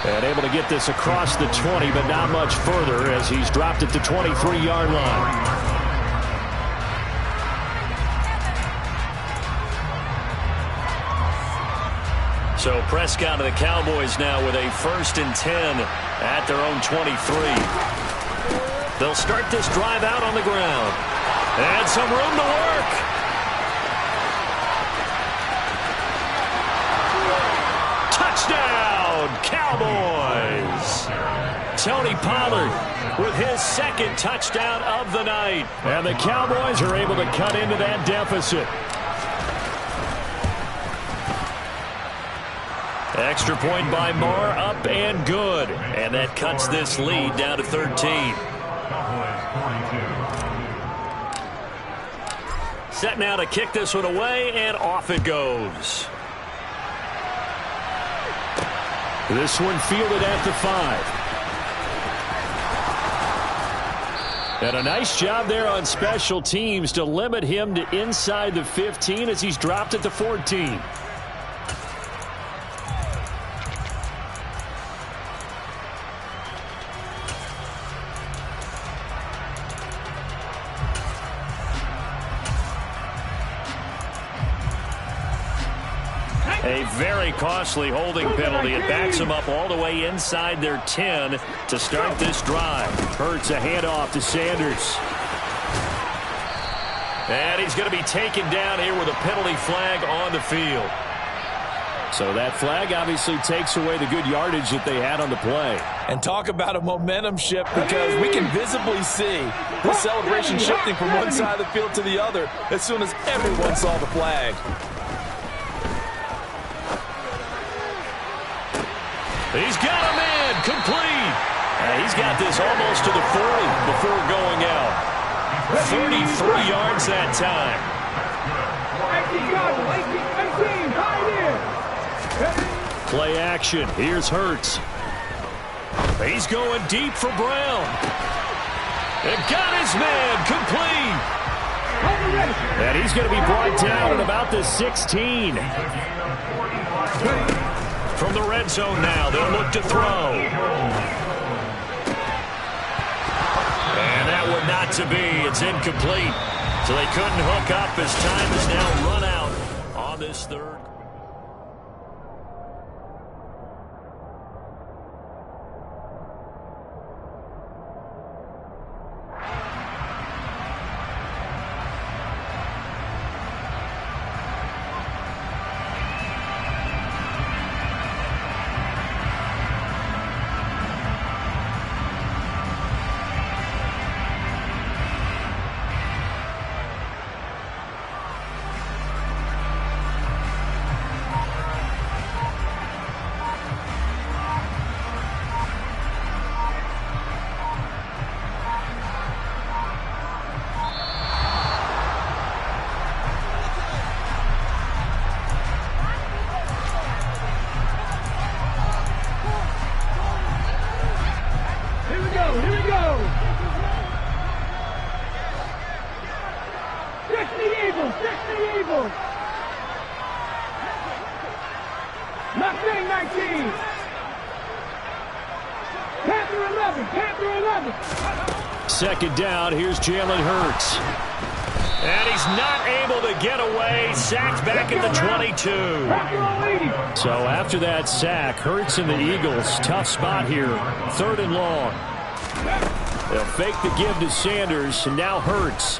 And able to get this across the 20, but not much further as he's dropped at the 23-yard line. So Prescott and the Cowboys now with a 1st and 10 at their own 23. They'll start this drive out on the ground. And some room to work. Touchdown, Cowboys. Tony Pollard with his 2nd touchdown of the night. And the Cowboys are able to cut into that deficit. Extra point by Marr, up and good. And that cuts this lead down to 13. Set now to kick this one away, and off it goes. This one fielded at the 5. And a nice job there on special teams to limit him to inside the 15 as he's dropped at the 14. A very costly holding penalty. It backs them up all the way inside their 10 to start this drive. Hurts a handoff to Sanders. And he's going to be taken down here with a penalty flag on the field. So that flag obviously takes away the good yardage that they had on the play. And talk about a momentum shift, because we can visibly see the celebration shifting from one side of the field to the other as soon as everyone saw the flag. He's got a man complete. He's got this almost to the 40 before going out. 33 yards that time. Play action. Here's Hurts. He's going deep for Brown. And got his man complete. And he's going to be brought down at about the 16. From the red zone now, they'll look to throw. And that one not to be. It's incomplete. So they couldn't hook up as time is now run out on this third. Second down, here's Jalen Hurts. And he's not able to get away. Sacked back at the 22. So after that sack, Hurts and the Eagles, tough spot here. 3rd and long. They'll fake the give to Sanders, and now Hurts.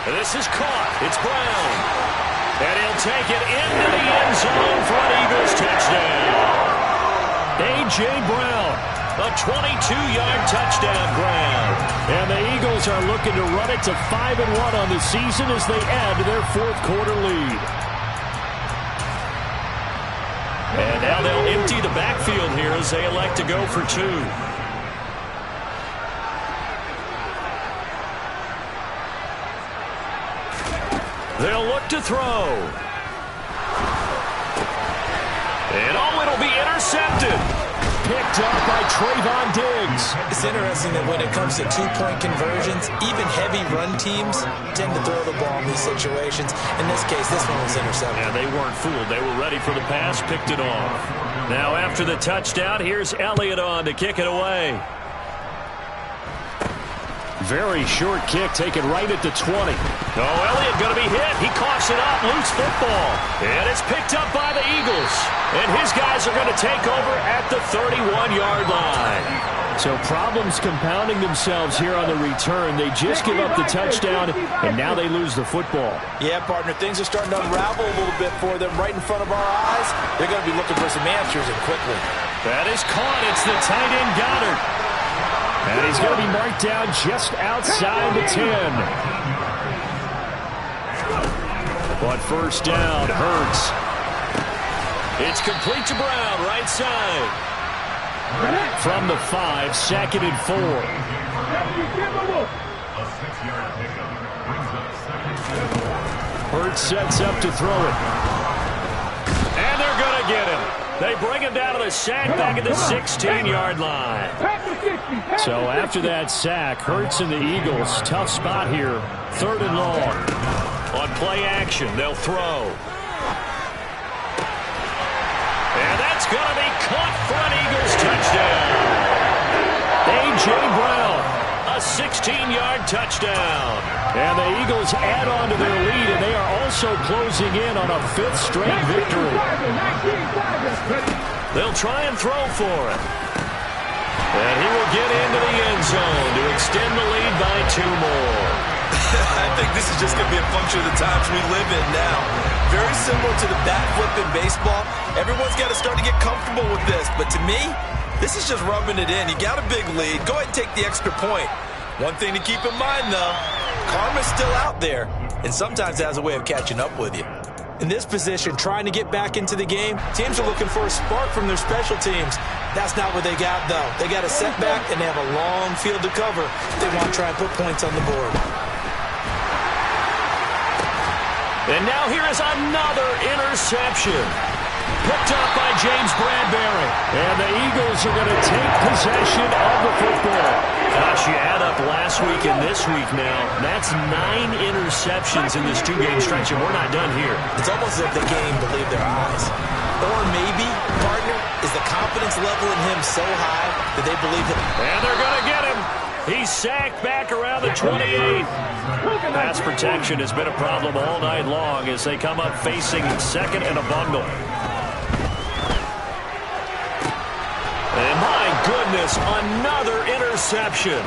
And this is caught. It's Brown. And he'll take it into the end zone for an Eagles touchdown. A.J. Brown. A 22-yard touchdown grab. And the Eagles are looking to run it to 5-1 on the season as they add to their 4th quarter lead. And now they'll empty the backfield here as they elect to go for 2. They'll look to throw. And it'll be intercepted. Picked up by Trayvon Diggs. It's interesting that when it comes to two-point conversions, even heavy run teams tend to throw the ball in these situations. In this case, this one was intercepted. Yeah, they weren't fooled. They were ready for the pass, picked it off. Now after the touchdown, here's Elliott on to kick it away. Very short kick taken right at the 20. Oh, Elliott going to be hit. He coughs it up. Loose football. And it's picked up by the Eagles. And his guys are going to take over at the 31-yard line. So problems compounding themselves here on the return. They just give up the touchdown, and now they lose the football. Yeah, partner, things are starting to unravel a little bit for them right in front of our eyes. They're going to be looking for some answers, and quickly. That is caught. It's the tight end Goddard. And he's going to be marked down just outside the 10. But first down, Hurts. It's complete to Brown, right side. From the 5, 2nd and 4. Hurts sets up to throw it. And they're going to get him. They bring him down to the sack back at the 16-yard line. So after that sack, Hurts and the Eagles, tough spot here. 3rd and long. On play action, they'll throw. And that's going to be caught for an Eagles touchdown. A.J. Brown, a a 16-yard touchdown. And the Eagles add on to their lead, and they are also closing in on a 5th straight victory. They'll try and throw for it. And he will get into the end zone to extend the lead by 2 more. I think this is just going to be a function of the times we live in now. Very similar to the bat flip in baseball. Everyone's got to start to get comfortable with this. But to me, this is just rubbing it in. You got a big lead. Go ahead and take the extra point. One thing to keep in mind, though, karma's still out there, and sometimes has a way of catching up with you. In this position, trying to get back into the game, teams are looking for a spark from their special teams. That's not what they got, though. They got a setback, and they have a long field to cover. They want to try and put points on the board. And now here is another interception. Picked up by James Bradbury. And the Eagles are going to take possession of the football. Gosh, you add up last week and this week now. That's 9 interceptions in this 2-game stretch, and we're not done here. It's almost as if the game believed their eyes. Or maybe, partner, is the confidence level in him so high that they believe that... And they're going to get him. He's sacked back around the 28. Pass protection has been a problem all night long as they come up facing 2nd and a bundle. And my goodness, another interception.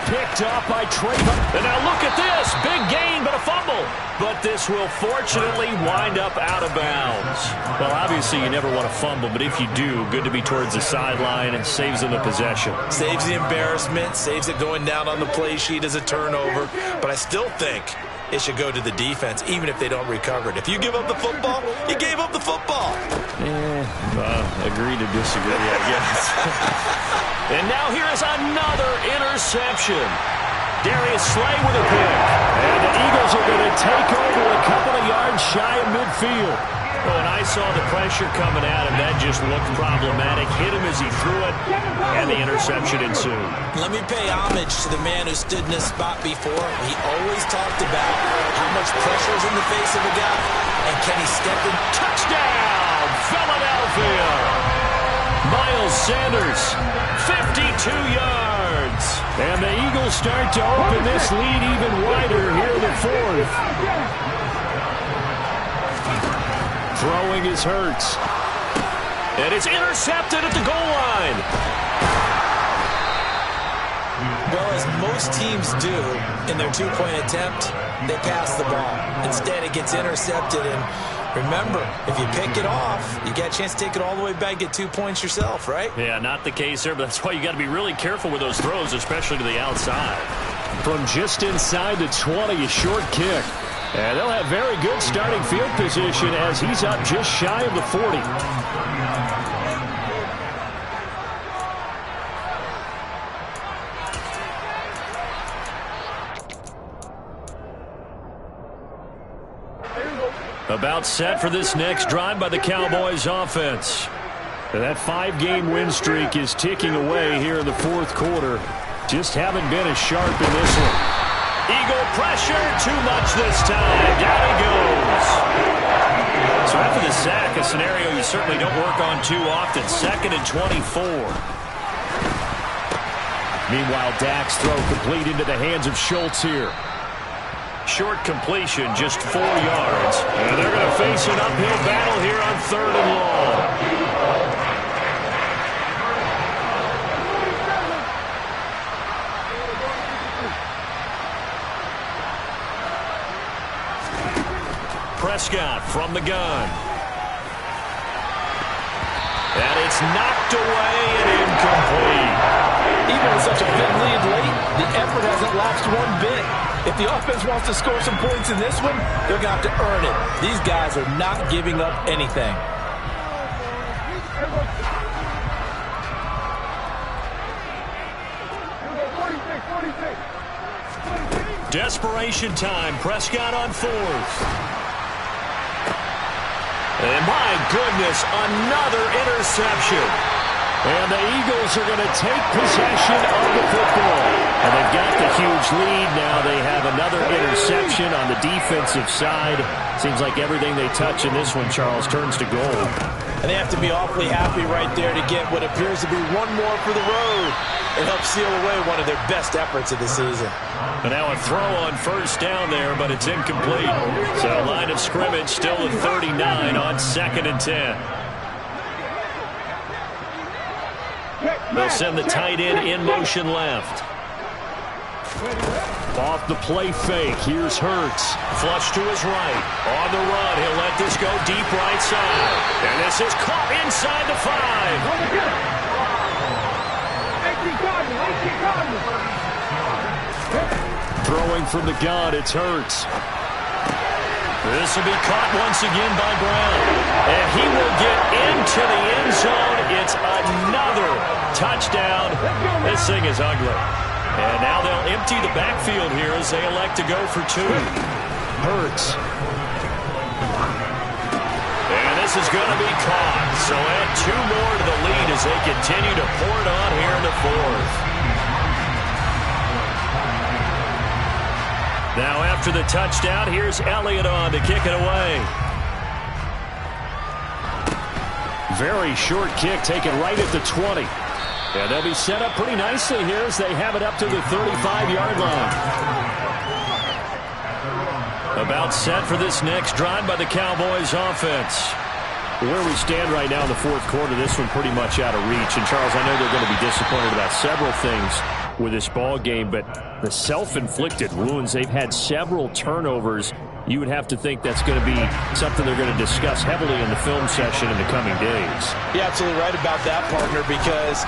Picked up by Trayvon. And now look at this. Big gain, but a fumble. But this will fortunately wind up out of bounds. Well, obviously you never want to fumble, but if you do, good to be towards the sideline and saves them the possession. Saves the embarrassment, saves it going down on the play sheet as a turnover. But I still think it should go to the defense, even if they don't recover it. If you give up the football, you gave up the football. Agree to disagree, I guess. And now here is another interception. Darius Slay with a pick. And the Eagles are going to take over a couple of yards shy of midfield. Oh, and I saw the pressure coming at him. That just looked problematic. Hit him as he threw it, and the interception ensued. Let me pay homage to the man who stood in this spot before. He always talked about how much pressure is in the face of a guy, and can he step in? Touchdown, Philadelphia! Miles Sanders, 52 yards. And the Eagles start to open this lead even wider here in the 4th. Throwing is Hurts. And it's intercepted at the goal line. Well, as most teams do in their 2-point attempt, they pass the ball. Instead, it gets intercepted. And remember, if you pick it off, you get a chance to take it all the way back, get 2 points yourself, right? Yeah, not the case there, but that's why you got to be really careful with those throws, especially to the outside. From just inside the 20, a short kick. And they'll have very good starting field position as he's up just shy of the 40. About set for this next drive by the Cowboys offense. That 5-game win streak is ticking away here in the 4th quarter. Just haven't been as sharp in this one. Eagle pressure, too much this time. Down he goes. So after the sack, a scenario you certainly don't work on too often. 2nd and 24. Meanwhile, Dak's throw complete into the hands of Schultz here. Short completion, just 4 yards. And they're going to face an uphill battle here on 3rd and long. Prescott from the gun. And it's knocked away and incomplete. Even with such a big lead late, the effort hasn't lapsed one bit. If the offense wants to score some points in this one, they're going to have to earn it. These guys are not giving up anything. Desperation time. Prescott on 4th. And my goodness, another interception. And the Eagles are going to take possession of the football. And they've got the huge lead. Now they have another interception on the defensive side. Seems like everything they touch in this one, Charles, turns to gold. And they have to be awfully happy right there to get what appears to be one more for the road. It helps seal away one of their best efforts of the season. And now a throw on first down there, but it's incomplete. So line of scrimmage still at 39 on 2nd and 10. They'll send the tight end in motion left. Off the play fake. Here's Hurts. Flush to his right. On the run. He'll let this go deep right side. And this is caught inside the 5. Throwing from the gun. It's Hurts. This will be caught once again by Brown. And he will get into the end zone. It's another touchdown. This thing is ugly. And now they'll empty the backfield here as they elect to go for 2. Hurts. And this is going to be caught. So add 2 more to the lead as they continue to pour it on here in the 4th. Now after the touchdown, here's Elliott on to kick it away. Very short kick taken right at the 20. Yeah, they'll be set up pretty nicely here as they have it up to the 35-yard line. About set for this next drive by the Cowboys offense. Where we stand right now in the 4th quarter, this one pretty much out of reach. And, Charles, I know they're going to be disappointed about several things with this ball game, but the self-inflicted wounds, they've had several turnovers. You would have to think that's going to be something they're going to discuss heavily in the film session in the coming days. You're absolutely right about that, partner, because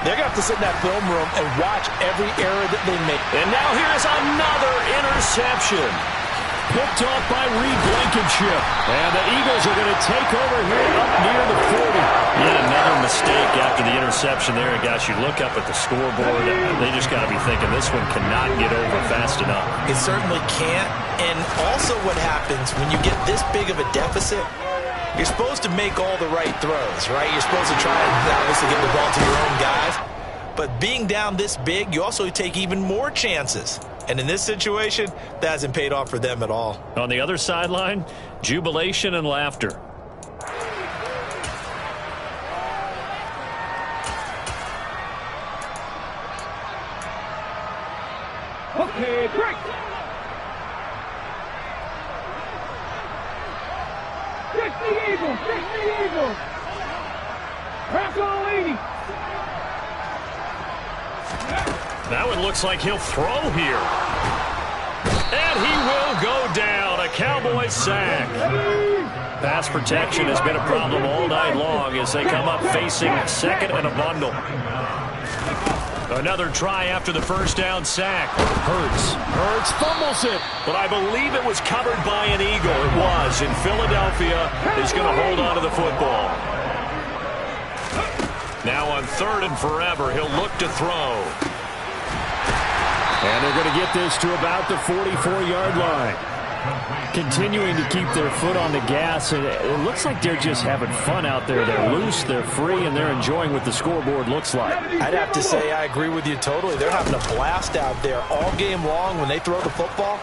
they're going to have to sit in that film room and watch every error that they make. And now here's another interception. Picked off by Reed Blankenship. And the Eagles are going to take over here up near the 40. Yet another mistake after the interception there. And guys, you look up at the scoreboard, they just got to be thinking this one cannot get over fast enough. It certainly can't. And also what happens when you get this big of a deficit, you're supposed to make all the right throws, right? You're supposed to try and obviously get the ball to your own guys. But being down this big, you also take even more chances. And in this situation, that hasn't paid off for them at all. On the other sideline, jubilation and laughter. Okay, break. 60 Eagles, 60 Eagles. Crack on 80. That one looks like he'll throw here. And he will go down. A Cowboy sack. Pass protection has been a problem all night long as they come up facing 2nd and a bundle. Another try after the first down sack. Hurts fumbles it. But I believe it was covered by an Eagle. It was. And Philadelphia is going to hold on to the football. Now on 3rd and forever, he'll look to throw. And they're going to get this to about the 44-yard line. Continuing to keep their foot on the gas. And it looks like they're just having fun out there. They're loose, they're free, and they're enjoying what the scoreboard looks like. I'd have to say I agree with you totally. They're having a blast out there all game long when they throw the football.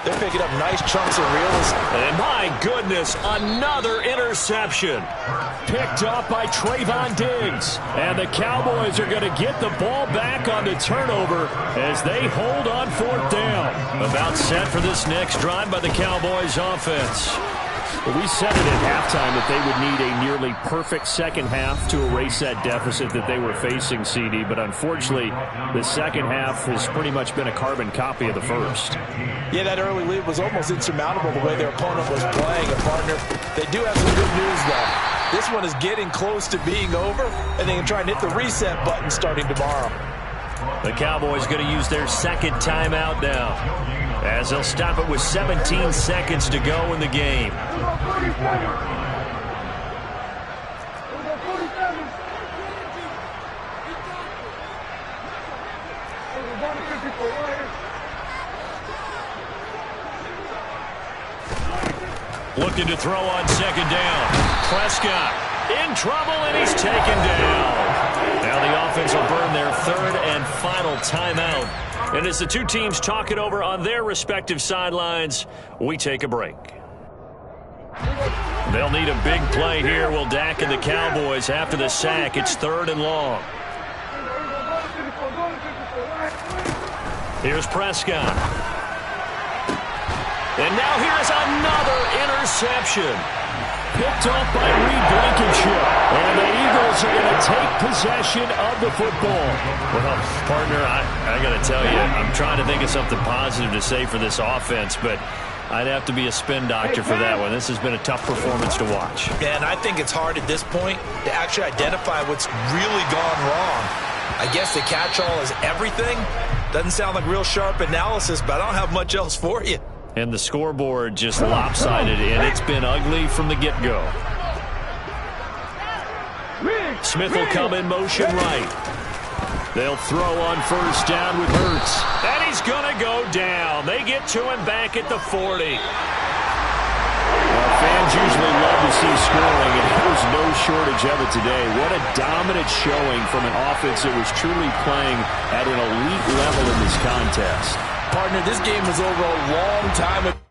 They're picking up nice chunks of real estate. And my goodness, another interception. Picked off by Trayvon Diggs. And the Cowboys are going to get the ball back on the turnover as they hold on 4th down. About set for this next drive by the Cowboys offense. Well, we said it at halftime that they would need a nearly perfect second half to erase that deficit that they were facing, CD. But unfortunately, the second half has pretty much been a carbon copy of the first. Yeah, that early lead was almost insurmountable the way their opponent was playing. A partner, they do have some good news, though. This one is getting close to being over, and they can try and hit the reset button starting tomorrow. The Cowboys going to use their 2nd timeout now, as they'll stop it with 17 seconds to go in the game. Looking to throw on 2nd down. Prescott in trouble, and he's taken down. the offense will burn their third and final timeout. And as the two teams talk it over on their respective sidelines, we take a break. They'll need a big play here, will Dak and the Cowboys after the sack. It's 3rd and long. Here's Prescott. And now here's another interception. Picked off by Reed Blankenship. And the Eagles are going to take possession of the football. Well, partner, I got to tell you, I'm trying to think of something positive to say for this offense, but I'd have to be a spin doctor for that one. This has been a tough performance to watch. And I think it's hard at this point to actually identify what's really gone wrong. I guess the catch-all is everything. Doesn't sound like real sharp analysis, but I don't have much else for you. And the scoreboard just lopsided, and it's been ugly from the get-go. Smith will come in motion right. They'll throw on first down with Hurts. And he's going to go down. They get to him back at the 40. Well, fans usually love to see scoring, and there was no shortage of it today. What a dominant showing from an offense that was truly playing at an elite level in this contest. Partner, this game was over a long time ago.